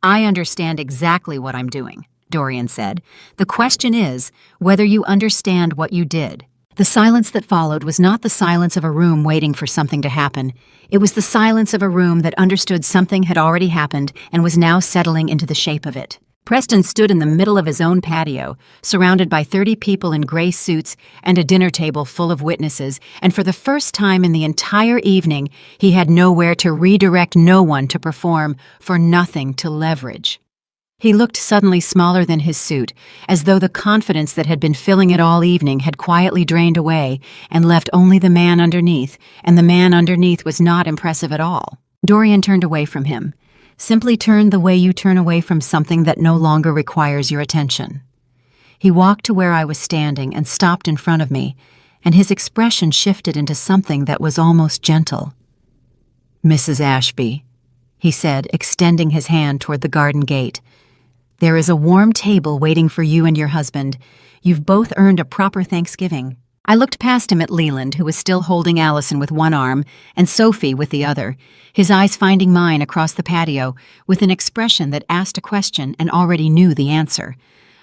"I understand exactly what I'm doing," Dorian said. "The question is whether you understand what you did." The silence that followed was not the silence of a room waiting for something to happen. It was the silence of a room that understood something had already happened and was now settling into the shape of it. Preston stood in the middle of his own patio, surrounded by 30 people in gray suits and a dinner table full of witnesses, and for the first time in the entire evening, he had nowhere to redirect, no one to perform, for nothing to leverage. He looked suddenly smaller than his suit, as though the confidence that had been filling it all evening had quietly drained away and left only the man underneath, and the man underneath was not impressive at all. Dorian turned away from him. Simply turned the way you turn away from something that no longer requires your attention. He walked to where I was standing and stopped in front of me, and his expression shifted into something that was almost gentle. "Mrs. Ashby," he said, extending his hand toward the garden gate. "There is a warm table waiting for you and your husband. You've both earned a proper Thanksgiving." I looked past him at Leland, who was still holding Allison with one arm, and Sophie with the other, his eyes finding mine across the patio, with an expression that asked a question and already knew the answer.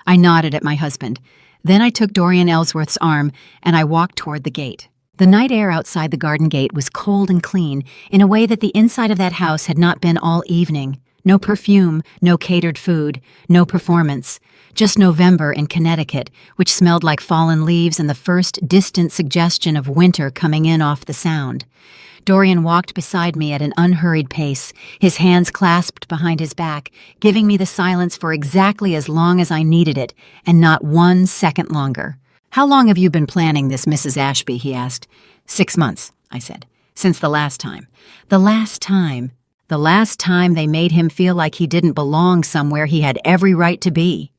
I nodded at my husband. Then I took Dorian Ellsworth's arm, and I walked toward the gate. The night air outside the garden gate was cold and clean, in a way that the inside of that house had not been all evening. No perfume, no catered food, no performance. Just November in Connecticut, which smelled like fallen leaves and the first distant suggestion of winter coming in off the sound. Dorian walked beside me at an unhurried pace, his hands clasped behind his back, giving me the silence for exactly as long as I needed it, and not 1 second longer. "How long have you been planning this, Mrs. Ashby?" he asked. 6 months, I said. "Since the last time." "The last time." The last time they made him feel like he didn't belong somewhere he had every right to be.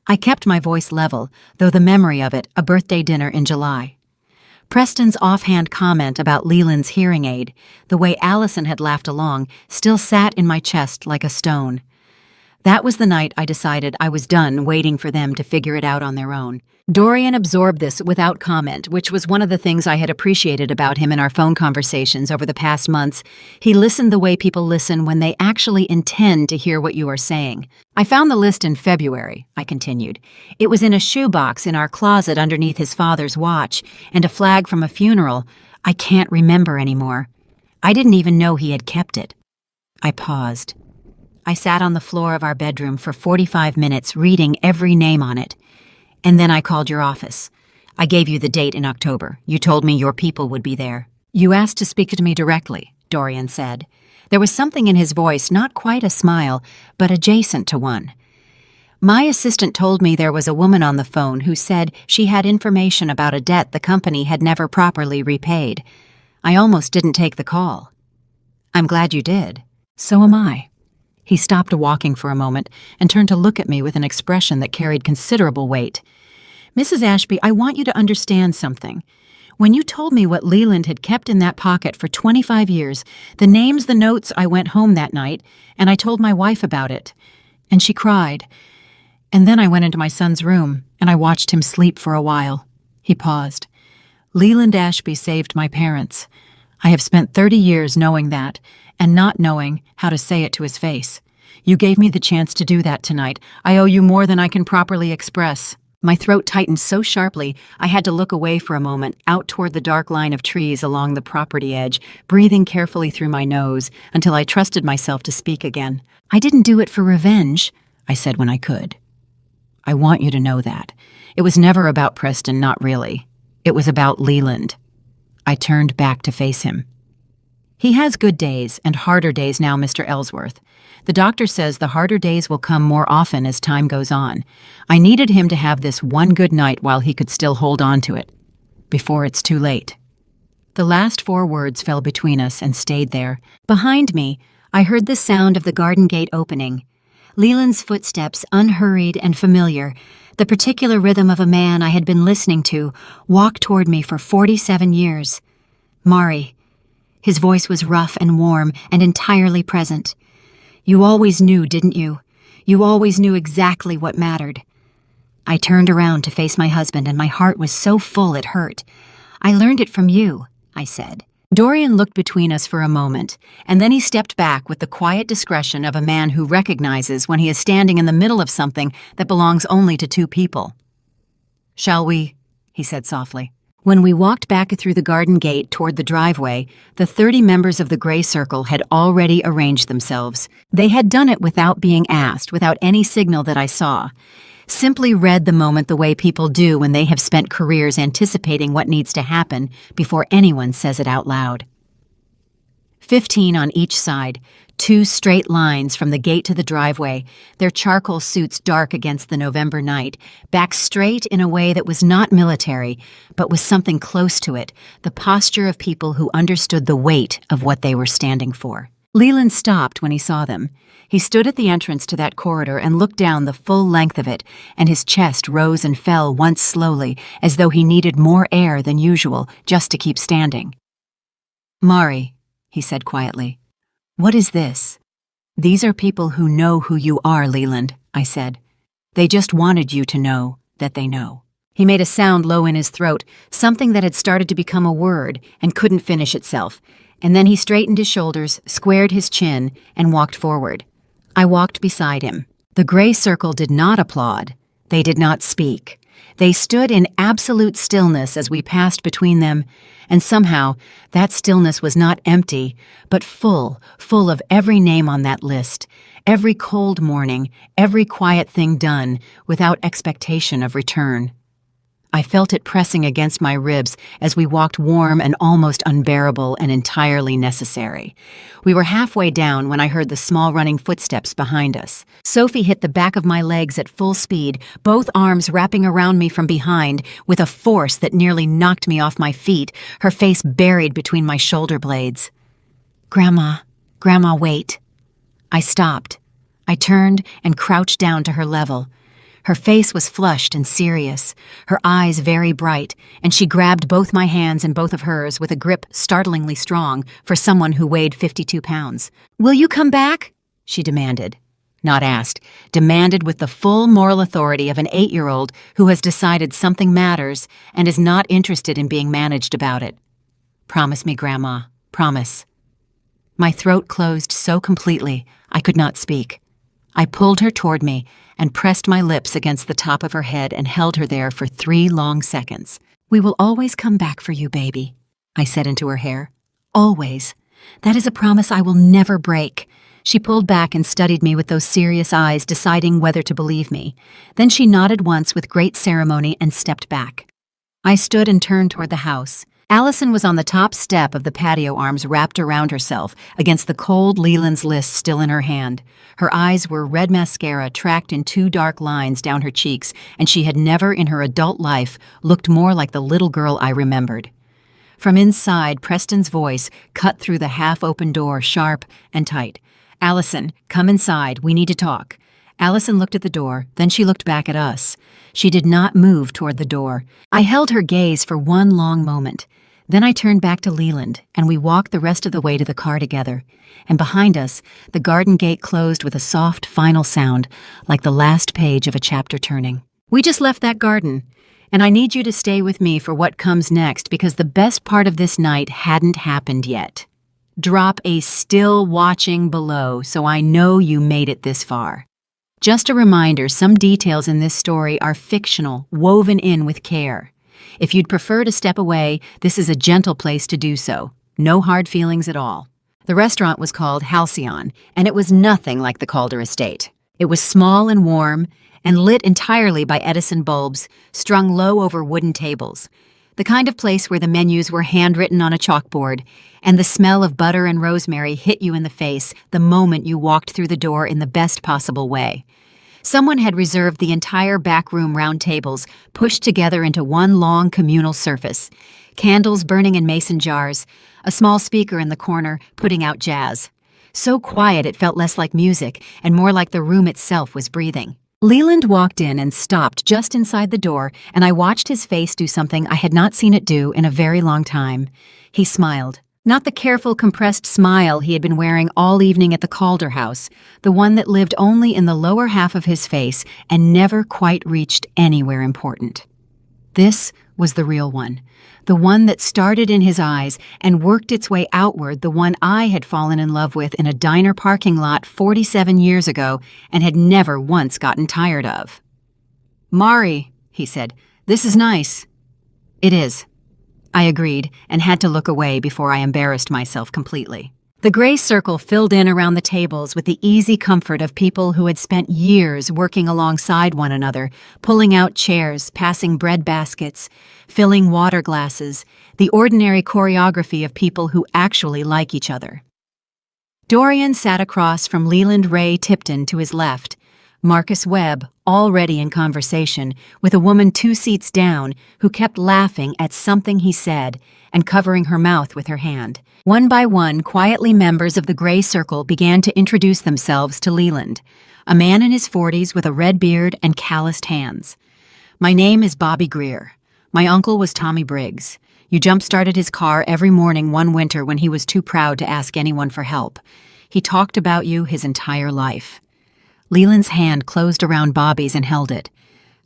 I kept my voice level, though the memory of it, a birthday dinner in July. Preston's offhand comment about Leland's hearing aid, the way Allison had laughed along, still sat in my chest like a stone. That was the night I decided I was done waiting for them to figure it out on their own. Dorian absorbed this without comment, which was one of the things I had appreciated about him in our phone conversations over the past months. He listened the way people listen when they actually intend to hear what you are saying. I found the list in February, I continued. It was in a shoebox in our closet underneath his father's watch, and a flag from a funeral. I can't remember anymore. I didn't even know he had kept it. I paused. I sat on the floor of our bedroom for 45 minutes reading every name on it. And then I called your office. I gave you the date in October. You told me your people would be there. You asked to speak to me directly, Dorian said. There was something in his voice, not quite a smile, but adjacent to one. My assistant told me there was a woman on the phone who said she had information about a debt the company had never properly repaid. I almost didn't take the call. I'm glad you did. So am I. He stopped walking for a moment and turned to look at me with an expression that carried considerable weight. Mrs. Ashby, I want you to understand something. When you told me what Leland had kept in that pocket for 25 years, the names, the notes, I went home that night, and I told my wife about it. And she cried. And then I went into my son's room, and I watched him sleep for a while. He paused. Leland Ashby saved my parents. I have spent 30 years knowing that, and not knowing how to say it to his face. You gave me the chance to do that tonight. I owe you more than I can properly express. My throat tightened so sharply, I had to look away for a moment, out toward the dark line of trees along the property edge, breathing carefully through my nose, until I trusted myself to speak again. I didn't do it for revenge, I said when I could. I want you to know that. It was never about Preston, not really. It was about Leland. I turned back to face him. He has good days and harder days now, Mr. Ellsworth. The doctor says the harder days will come more often as time goes on. I needed him to have this one good night while he could still hold on to it, before it's too late. The last 4 words fell between us and stayed there. Behind me, I heard the sound of the garden gate opening. Leland's footsteps, unhurried and familiar, the particular rhythm of a man I had been listening to, walked toward me for 47 years. Mari. His voice was rough and warm and entirely present. You always knew, didn't you? You always knew exactly what mattered. I turned around to face my husband, and my heart was so full it hurt. I learned it from you, I said. Dorian looked between us for a moment, and then he stepped back with the quiet discretion of a man who recognizes when he is standing in the middle of something that belongs only to 2 people. Shall we? He said softly. When we walked back through the garden gate toward the driveway, the 30 members of the Gray Circle had already arranged themselves. They had done it without being asked, without any signal that I saw. Simply read the moment the way people do when they have spent careers anticipating what needs to happen before anyone says it out loud. 15 on each side, 2 straight lines from the gate to the driveway, their charcoal suits dark against the November night, back straight in a way that was not military, but was something close to it, the posture of people who understood the weight of what they were standing for. Leland stopped when he saw them. He stood at the entrance to that corridor and looked down the full length of it, and his chest rose and fell once slowly, as though he needed more air than usual just to keep standing. Mari, he said quietly. What is this? These are people who know who you are, Leland, I said. They just wanted you to know that they know. He made a sound low in his throat, something that had started to become a word and couldn't finish itself, and then he straightened his shoulders, squared his chin, and walked forward. I walked beside him. The Gray Circle did not applaud. They did not speak. They stood in absolute stillness as we passed between them, and somehow that stillness was not empty, but full of every name on that list, every cold morning, every quiet thing done, without expectation of return. I felt it pressing against my ribs as we walked, warm and almost unbearable and entirely necessary. We were halfway down when I heard the small running footsteps behind us. Sophie hit the back of my legs at full speed, both arms wrapping around me from behind with a force that nearly knocked me off my feet, her face buried between my shoulder blades. Grandma, Grandma, wait. I stopped. I turned and crouched down to her level. Her face was flushed and serious, her eyes very bright, and she grabbed both my hands in both of hers with a grip startlingly strong for someone who weighed 52 pounds. "Will you come back?" she demanded. Not asked, demanded with the full moral authority of an 8-year-old who has decided something matters and is not interested in being managed about it. "Promise me, Grandma. Promise." My throat closed so completely I could not speak. I pulled her toward me and pressed my lips against the top of her head and held her there for 3 long seconds. "We will always come back for you, baby," I said into her hair. "Always. That is a promise I will never break." She pulled back and studied me with those serious eyes, deciding whether to believe me. Then she nodded once with great ceremony and stepped back. I stood and turned toward the house. Allison was on the top step of the patio, arms wrapped around herself, against the cold Leland's list still in her hand. Her eyes were red mascara tracked in 2 dark lines down her cheeks, and she had never in her adult life looked more like the little girl I remembered. From inside, Preston's voice cut through the half-open door, sharp and tight. "Allison, come inside. We need to talk." Allison looked at the door, then she looked back at us. She did not move toward the door. I held her gaze for one long moment. Then I turned back to Leland, and we walked the rest of the way to the car together. And behind us, the garden gate closed with a soft, final sound, like the last page of a chapter turning. "We just left that garden, and I need you to stay with me for what comes next, because the best part of this night hadn't happened yet. Drop a still watching below so I know you made it this far. Just a reminder, some details in this story are fictional, woven in with care. If you'd prefer to step away, this is a gentle place to do so. No hard feelings at all." The restaurant was called Halcyon, and it was nothing like the Calder estate. It was small and warm, and lit entirely by Edison bulbs, strung low over wooden tables. The kind of place where the menus were handwritten on a chalkboard, and the smell of butter and rosemary hit you in the face the moment you walked through the door in the best possible way. Someone had reserved the entire back room round tables, pushed together into one long communal surface. Candles burning in mason jars, a small speaker in the corner putting out jazz. So quiet it felt less like music and more like the room itself was breathing. Leland walked in and stopped just inside the door, and I watched his face do something I had not seen it do in a very long time. He smiled. Not the careful, compressed smile he had been wearing all evening at the Calder house, the one that lived only in the lower half of his face and never quite reached anywhere important. This was the real one, the one that started in his eyes and worked its way outward, the one I had fallen in love with in a diner parking lot 47 years ago and had never once gotten tired of. "Mari," he said, "this is nice." "It is." I agreed and had to look away before I embarrassed myself completely. The gray circle filled in around the tables with the easy comfort of people who had spent years working alongside one another, pulling out chairs, passing bread baskets, filling water glasses, the ordinary choreography of people who actually like each other. Dorian sat across from Leland Ray Tipton to his left, Marcus Webb already in conversation with a woman 2 seats down who kept laughing at something he said and covering her mouth with her hand. One by one, quietly members of the gray circle began to introduce themselves to Leland, a man in his 40s with a red beard and calloused hands. "My name is Bobby Greer. My uncle was Tommy Briggs. You jump-started his car every morning one winter when he was too proud to ask anyone for help. He talked about you his entire life." Leland's hand closed around Bobby's and held it.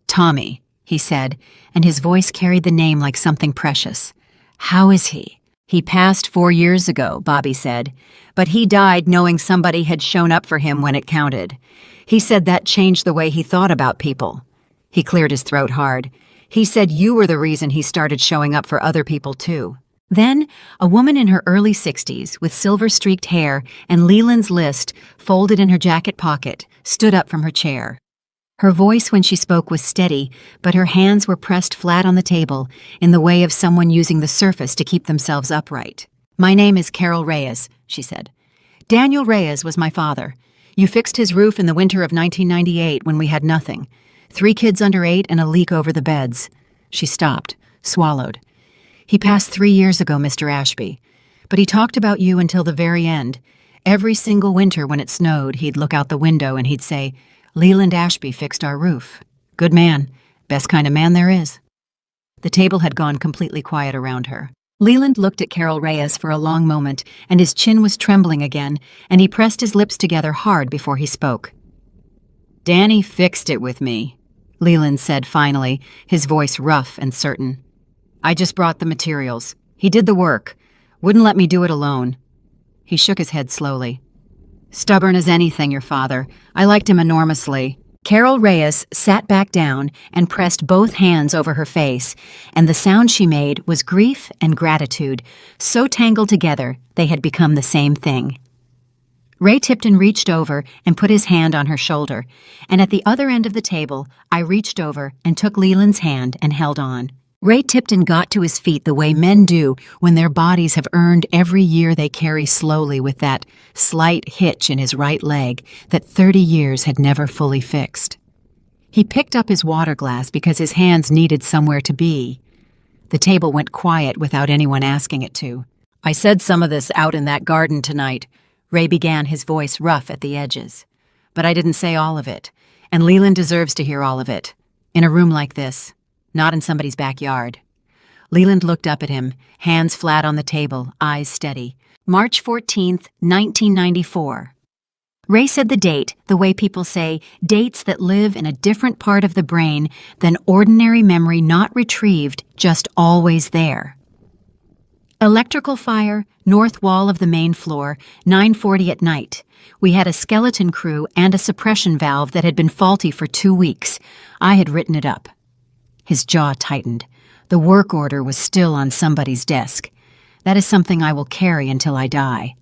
"Tommy," he said, and his voice carried the name like something precious. "How is he?" "He passed 4 years ago," Bobby said, "but he died knowing somebody had shown up for him when it counted. He said that changed the way he thought about people." He cleared his throat hard. "He said you were the reason he started showing up for other people, too." Then, a woman in her early 60s, with silver-streaked hair and Leland's list folded in her jacket pocket, stood up from her chair. Her voice when she spoke was steady, but her hands were pressed flat on the table in the way of someone using the surface to keep themselves upright. "My name is Carol Reyes," she said. "Daniel Reyes was my father. You fixed his roof in the winter of 1998 when we had nothing. 3 kids under 8 and a leak over the beds." She stopped, swallowed. "He passed 3 years ago, Mr. Ashby, but he talked about you until the very end. Every single winter when it snowed, he'd look out the window and he'd say, "Leland Ashby fixed our roof. Good man. Best kind of man there is." The table had gone completely quiet around her. Leland looked at Carol Reyes for a long moment, and his chin was trembling again, and he pressed his lips together hard before he spoke. "Danny fixed it with me," Leland said finally, his voice rough and certain. "I just brought the materials. He did the work. Wouldn't let me do it alone." He shook his head slowly. "Stubborn as anything, your father. I liked him enormously." Carol Reyes sat back down and pressed both hands over her face, and the sound she made was grief and gratitude, so tangled together they had become the same thing. Ray Tipton reached over and put his hand on her shoulder, and at the other end of the table, I reached over and took Leland's hand and held on. Ray Tipton got to his feet the way men do when their bodies have earned every year they carry slowly with that slight hitch in his right leg that 30 years had never fully fixed. He picked up his water glass because his hands needed somewhere to be. The table went quiet without anyone asking it to. "I said some of this out in that garden tonight," Ray began, his voice rough at the edges. "But I didn't say all of it, and Leland deserves to hear all of it. In a room like this. Not in somebody's backyard." Leland looked up at him, hands flat on the table, eyes steady. March 14th, 1994. Ray said the date the way people say dates that live in a different part of the brain than ordinary memory not retrieved, just always there. Electrical fire, north wall of the main floor, 9:40 at night. We had a skeleton crew and a suppression valve that had been faulty for 2 weeks. I had written it up. His jaw tightened. The work order was still on somebody's desk. "That is something I will carry until I die."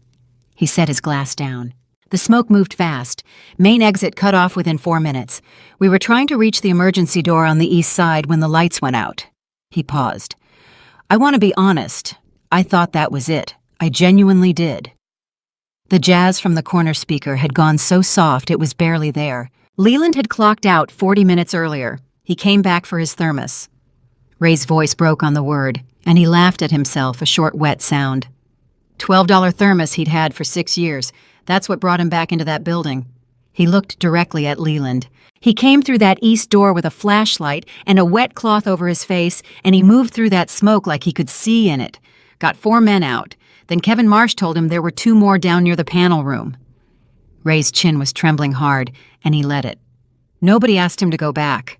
He set his glass down. The smoke moved fast. Main exit cut off within 4 minutes. We were trying to reach the emergency door on the east side when the lights went out. He paused. "I want to be honest. I thought that was it. I genuinely did." The jazz from the corner speaker had gone so soft it was barely there. Leland had clocked out 40 minutes earlier. He came back for his thermos. Ray's voice broke on the word, and he laughed at himself, a short, wet sound. $12 thermos he'd had for 6 years. That's what brought him back into that building. He looked directly at Leland. He came through that east door with a flashlight and a wet cloth over his face, and he moved through that smoke like he could see in it. Got 4 men out. Then Kevin Marsh told him there were 2 more down near the panel room. Ray's chin was trembling hard, and he let it. Nobody asked him to go back.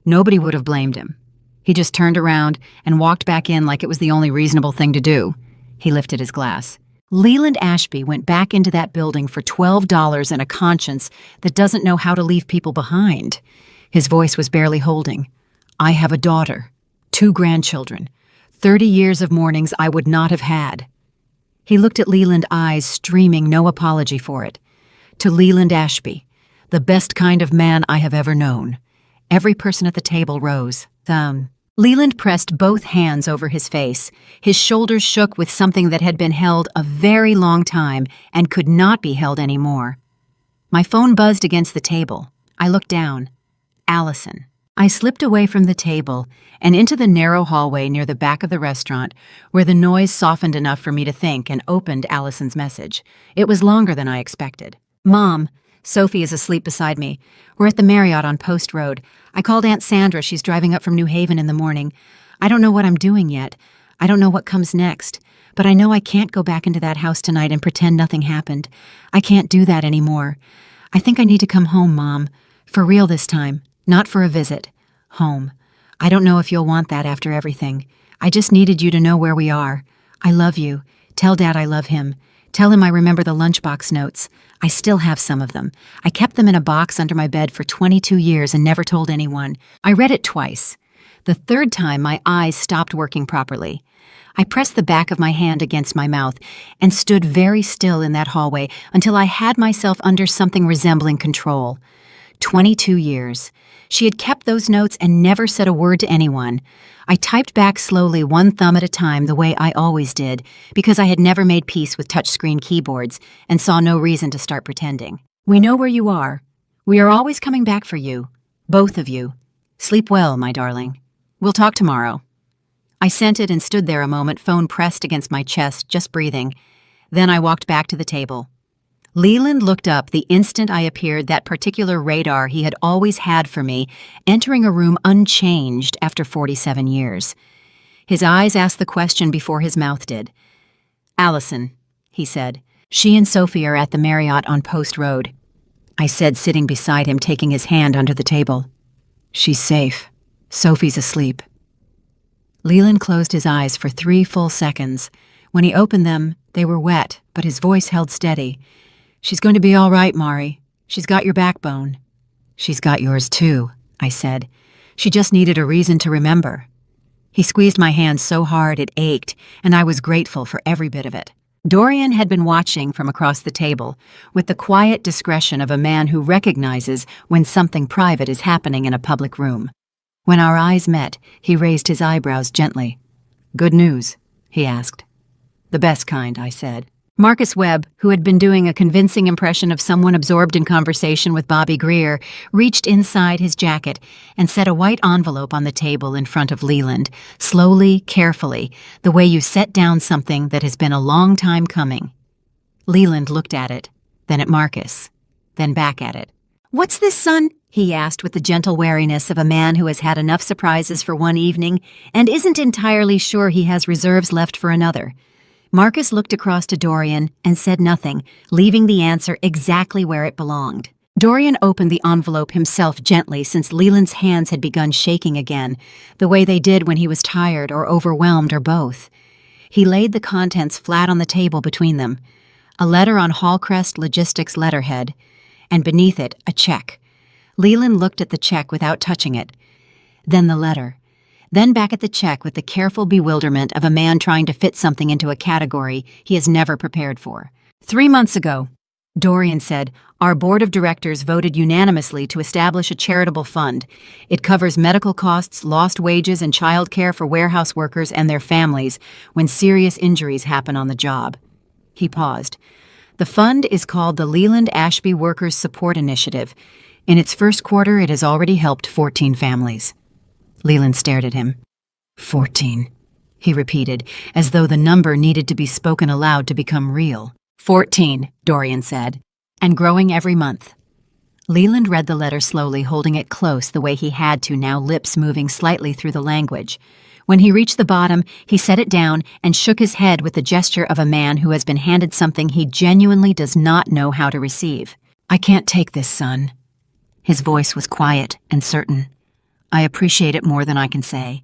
Nobody would have blamed him. He just turned around and walked back in like it was the only reasonable thing to do. He lifted his glass. Leland Ashby went back into that building for $12 and a conscience that doesn't know how to leave people behind. His voice was barely holding. "I have a daughter, 2 grandchildren, 30 years of mornings I would not have had." He looked at Leland, eyes streaming, no apology for it. "To Leland Ashby, the best kind of man I have ever known." Every person at the table rose. Leland pressed both hands over his face. His shoulders shook with something that had been held a very long time and could not be held anymore. My phone buzzed against the table. I looked down. Allison. I slipped away from the table and into the narrow hallway near the back of the restaurant, where the noise softened enough for me to think, and opened Allison's message. It was longer than I expected. "Mom, Sophie is asleep beside me. We're at the Marriott on Post Road. I called Aunt Sandra. She's driving up from New Haven in the morning. I don't know what I'm doing yet. I don't know what comes next. But I know I can't go back into that house tonight and pretend nothing happened. I can't do that anymore. I think I need to come home, Mom. For real this time. Not for a visit. Home. I don't know if you'll want that after everything. I just needed you to know where we are. I love you. Tell Dad I love him. Tell him I remember the lunchbox notes. I still have some of them. I kept them in a box under my bed for 22 years and never told anyone. I read it twice. The third time, my eyes stopped working properly. I pressed the back of my hand against my mouth and stood very still in that hallway until I had myself under something resembling control. 22 years. She had kept those notes and never said a word to anyone. I typed back slowly, one thumb at a time, the way I always did, because I had never made peace with touchscreen keyboards and saw no reason to start pretending. "We know where you are. We are always coming back for you. Both of you. Sleep well, my darling. We'll talk tomorrow." I sent it and stood there a moment, phone pressed against my chest, just breathing. Then I walked back to the table. Leland looked up the instant I appeared, that particular radar he had always had for me, entering a room unchanged after 47 years. His eyes asked the question before his mouth did. "Allison," he said. "She and Sophie are at the Marriott on Post Road," I said, sitting beside him, taking his hand under the table. "She's safe. Sophie's asleep." Leland closed his eyes for 3 full seconds. When he opened them, they were wet, but his voice held steady. "She's going to be all right, Mari. She's got your backbone." "She's got yours too," I said. "She just needed a reason to remember." He squeezed my hand so hard it ached, and I was grateful for every bit of it. Dorian had been watching from across the table, with the quiet discretion of a man who recognizes when something private is happening in a public room. When our eyes met, he raised his eyebrows gently. "Good news?" he asked. "The best kind," I said. Marcus Webb, who had been doing a convincing impression of someone absorbed in conversation with Bobby Greer, reached inside his jacket and set a white envelope on the table in front of Leland, slowly, carefully, the way you set down something that has been a long time coming. Leland looked at it, then at Marcus, then back at it. "What's this, son?" he asked with the gentle wariness of a man who has had enough surprises for one evening and isn't entirely sure he has reserves left for another. Marcus looked across to Dorian and said nothing, leaving the answer exactly where it belonged. Dorian opened the envelope himself gently, since Leland's hands had begun shaking again, the way they did when he was tired or overwhelmed or both. He laid the contents flat on the table between them, a letter on Hallcrest Logistics letterhead, and beneath it a check. Leland looked at the check without touching it, then the letter. Then back at the check with the careful bewilderment of a man trying to fit something into a category he has never prepared for. 3 months ago, Dorian said, our board of directors voted unanimously to establish a charitable fund. It covers medical costs, lost wages, and child care for warehouse workers and their families when serious injuries happen on the job. He paused. The fund is called the Leland Ashby Workers Support Initiative. In its first quarter, it has already helped 14 families. Leland stared at him. 14, he repeated, as though the number needed to be spoken aloud to become real. 14, Dorian said, and growing every month. Leland read the letter slowly, holding it close the way he had to now, lips moving slightly through the language. When he reached the bottom, he set it down and shook his head with the gesture of a man who has been handed something he genuinely does not know how to receive. I can't take this, son. His voice was quiet and certain. I appreciate it more than I can say.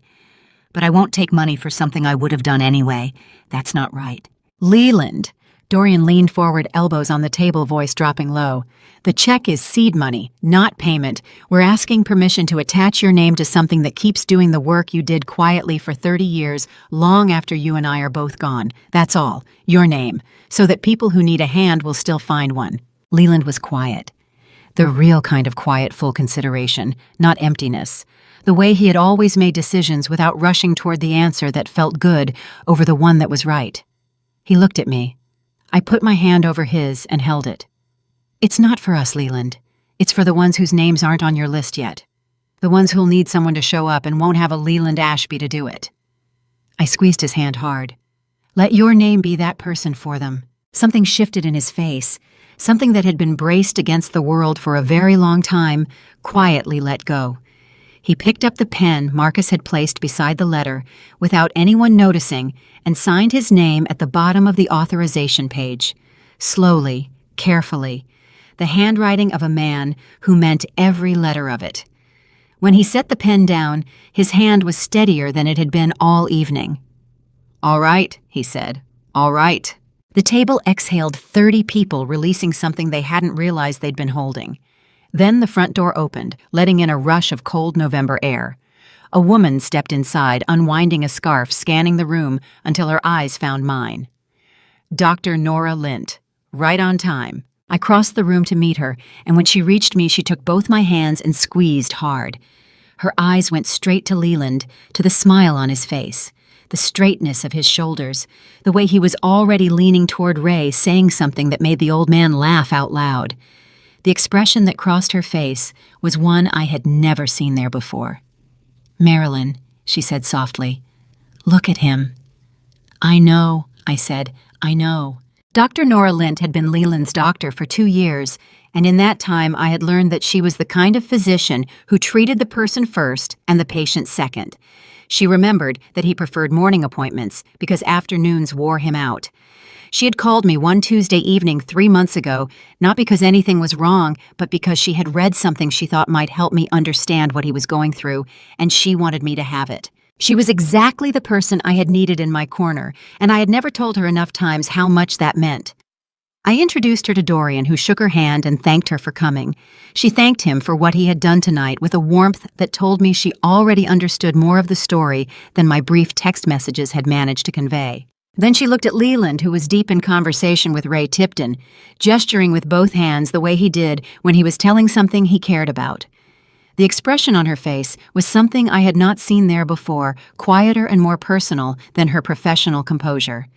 But I won't take money for something I would have done anyway. That's not right. Leland! Dorian leaned forward, elbows on the table, voice dropping low. The check is seed money, not payment. We're asking permission to attach your name to something that keeps doing the work you did quietly for 30 years, long after you and I are both gone. That's all. Your name. So that people who need a hand will still find one. Leland was quiet. The real kind of quiet, full consideration, not emptiness. The way he had always made decisions without rushing toward the answer that felt good over the one that was right. He looked at me. I put my hand over his and held it. It's not for us, Leland. It's for the ones whose names aren't on your list yet. The ones who'll need someone to show up and won't have a Leland Ashby to do it. I squeezed his hand hard. Let your name be that person for them. Something shifted in his face. Something that had been braced against the world for a very long time, quietly let go. He picked up the pen Marcus had placed beside the letter, without anyone noticing, and signed his name at the bottom of the authorization page. Slowly, carefully, the handwriting of a man who meant every letter of it. When he set the pen down, his hand was steadier than it had been all evening. All right, he said. All right. The table exhaled 30 people, releasing something they hadn't realized they'd been holding. Then the front door opened, letting in a rush of cold November air. A woman stepped inside, unwinding a scarf, scanning the room until her eyes found mine. Dr. Nora Lint, right on time. I crossed the room to meet her, and when she reached me, she took both my hands and squeezed hard. Her eyes went straight to Leland, to the smile on his face. The straightness of his shoulders, the way he was already leaning toward Ray, saying something that made the old man laugh out loud. The expression that crossed her face was one I had never seen there before. Marilyn, she said softly, look at him. I know, I said, I know. Dr. Nora Lint had been Leland's doctor for 2 years, and in that time I had learned that she was the kind of physician who treated the person first and the patient second. She remembered that he preferred morning appointments because afternoons wore him out. She had called me one Tuesday evening 3 months ago, not because anything was wrong, but because she had read something she thought might help me understand what he was going through, and she wanted me to have it. She was exactly the person I had needed in my corner, and I had never told her enough times how much that meant. I introduced her to Dorian, who shook her hand and thanked her for coming. She thanked him for what he had done tonight with a warmth that told me she already understood more of the story than my brief text messages had managed to convey. Then she looked at Leland, who was deep in conversation with Ray Tipton, gesturing with both hands the way he did when he was telling something he cared about. The expression on her face was something I had not seen there before, quieter and more personal than her professional composure.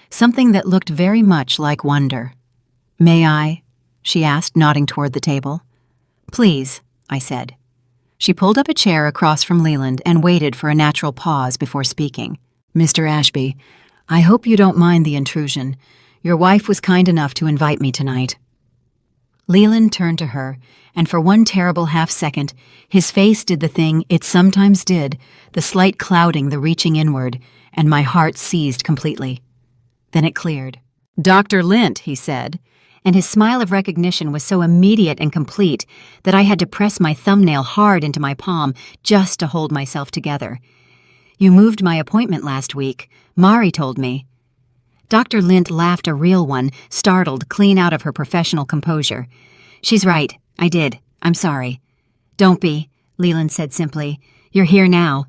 Something that looked very much like wonder. "May I?" she asked, nodding toward the table. "Please," I said. She pulled up a chair across from Leland and waited for a natural pause before speaking. "Mr. Ashby, I hope you don't mind the intrusion. Your wife was kind enough to invite me tonight." Leland turned to her, and for one terrible half-second, his face did the thing it sometimes did, the slight clouding, the reaching inward, and my heart seized completely. Then it cleared. "Dr. Lint," he said, and his smile of recognition was so immediate and complete that I had to press my thumbnail hard into my palm just to hold myself together. "You moved my appointment last week. Mari told me." Dr. Lint laughed, a real one, startled clean out of her professional composure. "She's right. I did. I'm sorry." "Don't be," Leland said simply. "You're here now."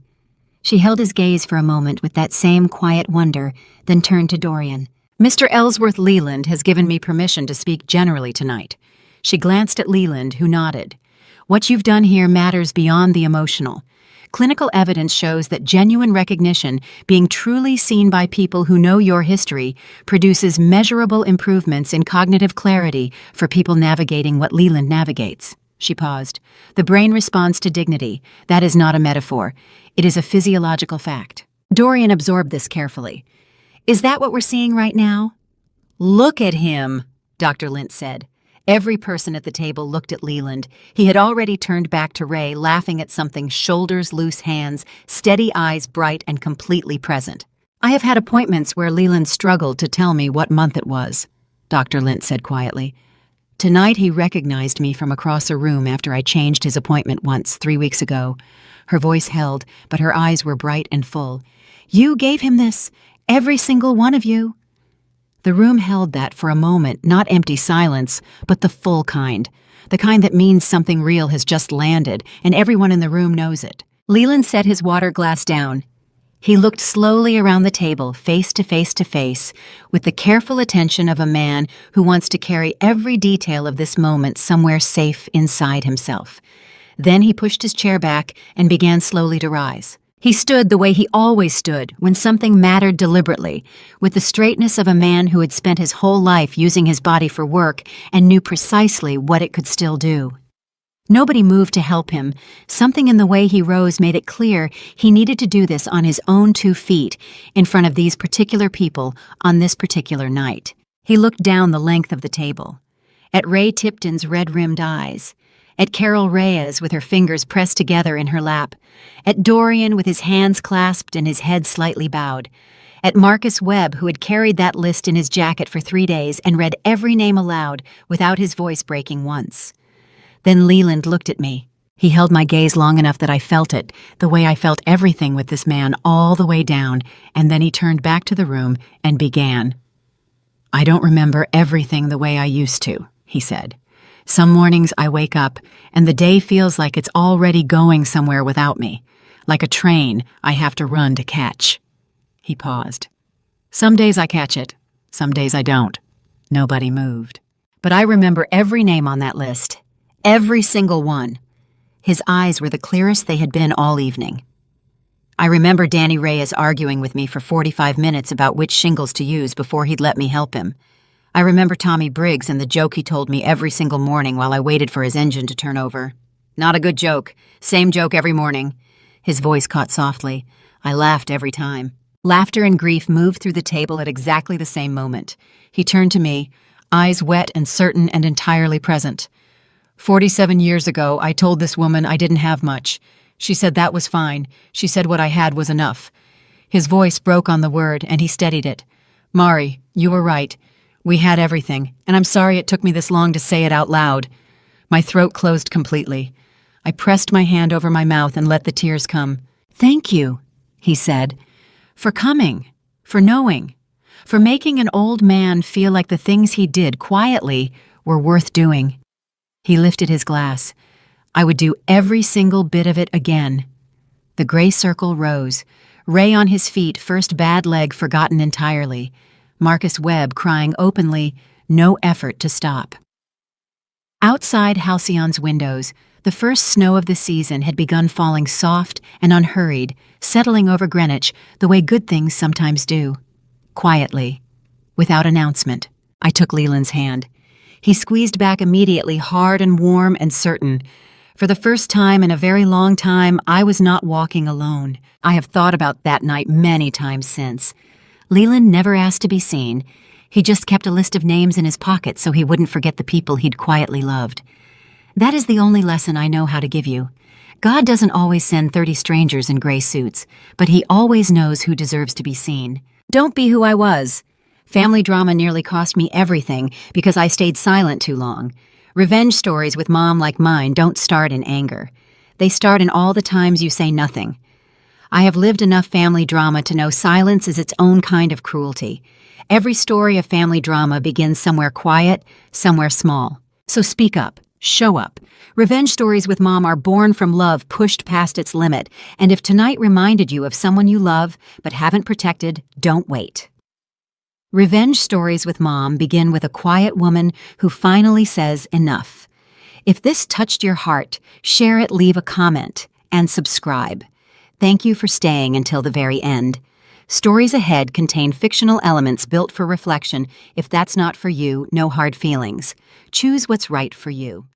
She held his gaze for a moment with that same quiet wonder, then turned to Dorian. "Mr. Ellsworth Leland has given me permission to speak generally tonight." She glanced at Leland, who nodded. "What you've done here matters beyond the emotional. Clinical evidence shows that genuine recognition, being truly seen by people who know your history, produces measurable improvements in cognitive clarity for people navigating what Leland navigates." She paused. "The brain responds to dignity. That is not a metaphor. It is a physiological fact." Dorian absorbed this carefully. "Is that what we're seeing right now?" "Look at him," Dr. Lint said. Every person at the table looked at Leland. He had already turned back to Ray, laughing at something, shoulders loose, hands, steady eyes bright and completely present. "I have had appointments where Leland struggled to tell me what month it was," Dr. Lint said quietly. "Tonight he recognized me from across a room after I changed his appointment once, 3 weeks ago." Her voice held, but her eyes were bright and full. "You gave him this, every single one of you." The room held that for a moment, not empty silence, but the full kind. The kind that means something real has just landed, and everyone in the room knows it. Leland set his water glass down. He looked slowly around the table, face to face, with the careful attention of a man who wants to carry every detail of this moment somewhere safe inside himself. Then he pushed his chair back and began slowly to rise. He stood the way he always stood when something mattered deliberately, with the straightness of a man who had spent his whole life using his body for work and knew precisely what it could still do. Nobody moved to help him. Something in the way he rose made it clear he needed to do this on his own 2 feet, in front of these particular people, on this particular night. He looked down the length of the table, at Ray Tipton's red-rimmed eyes, at Carol Reyes with her fingers pressed together in her lap, at Dorian with his hands clasped and his head slightly bowed, at Marcus Webb, who had carried that list in his jacket for 3 days and read every name aloud without his voice breaking once. Then Leland looked at me. He held my gaze long enough that I felt it, the way I felt everything with this man all the way down, and then he turned back to the room and began. "I don't remember everything the way I used to," he said. "Some mornings I wake up, and the day feels like it's already going somewhere without me, like a train I have to run to catch." He paused. "Some days I catch it, some days I don't." Nobody moved. "But I remember every name on that list, every single one." His eyes were the clearest they had been all evening. "I remember Danny Reyes arguing with me for 45 minutes about which shingles to use before he'd let me help him. I remember Tommy Briggs and the joke he told me every single morning while I waited for his engine to turn over. Not a good joke. Same joke every morning." His voice caught softly. I laughed every time. Laughter and grief moved through the table at exactly the same moment. He turned to me, eyes wet and certain and entirely present. 47 years ago, I told this woman I didn't have much. She said that was fine. She said what I had was enough. His voice broke on the word, and he steadied it. Mari, you were right. We had everything, and I'm sorry it took me this long to say it out loud. My throat closed completely. I pressed my hand over my mouth and let the tears come. Thank you, he said, for coming, for knowing, for making an old man feel like the things he did quietly were worth doing. He lifted his glass. I would do every single bit of it again. The gray circle rose. Ray on his feet, first bad leg forgotten entirely. Marcus Webb crying openly, no effort to stop. Outside Halcyon's windows, the first snow of the season had begun falling soft and unhurried, settling over Greenwich the way good things sometimes do. Quietly, without announcement, I took Leland's hand. He squeezed back immediately, hard and warm and certain. For the first time in a very long time, I was not walking alone. I have thought about that night many times since. Leland never asked to be seen. He just kept a list of names in his pocket so he wouldn't forget the people he'd quietly loved. That is the only lesson I know how to give you. God doesn't always send 30 strangers in gray suits, but he always knows who deserves to be seen. Don't be who I was. Family drama nearly cost me everything because I stayed silent too long. Revenge stories with mom like mine don't start in anger. They start in all the times you say nothing. I have lived enough family drama to know silence is its own kind of cruelty. Every story of family drama begins somewhere quiet, somewhere small. So speak up, show up. Revenge stories with mom are born from love pushed past its limit, and if tonight reminded you of someone you love but haven't protected, don't wait. Revenge stories with mom begin with a quiet woman who finally says enough. If this touched your heart, share it, leave a comment, and subscribe. Thank you for staying until the very end. Stories ahead contain fictional elements built for reflection. If that's not for you, no hard feelings. Choose what's right for you.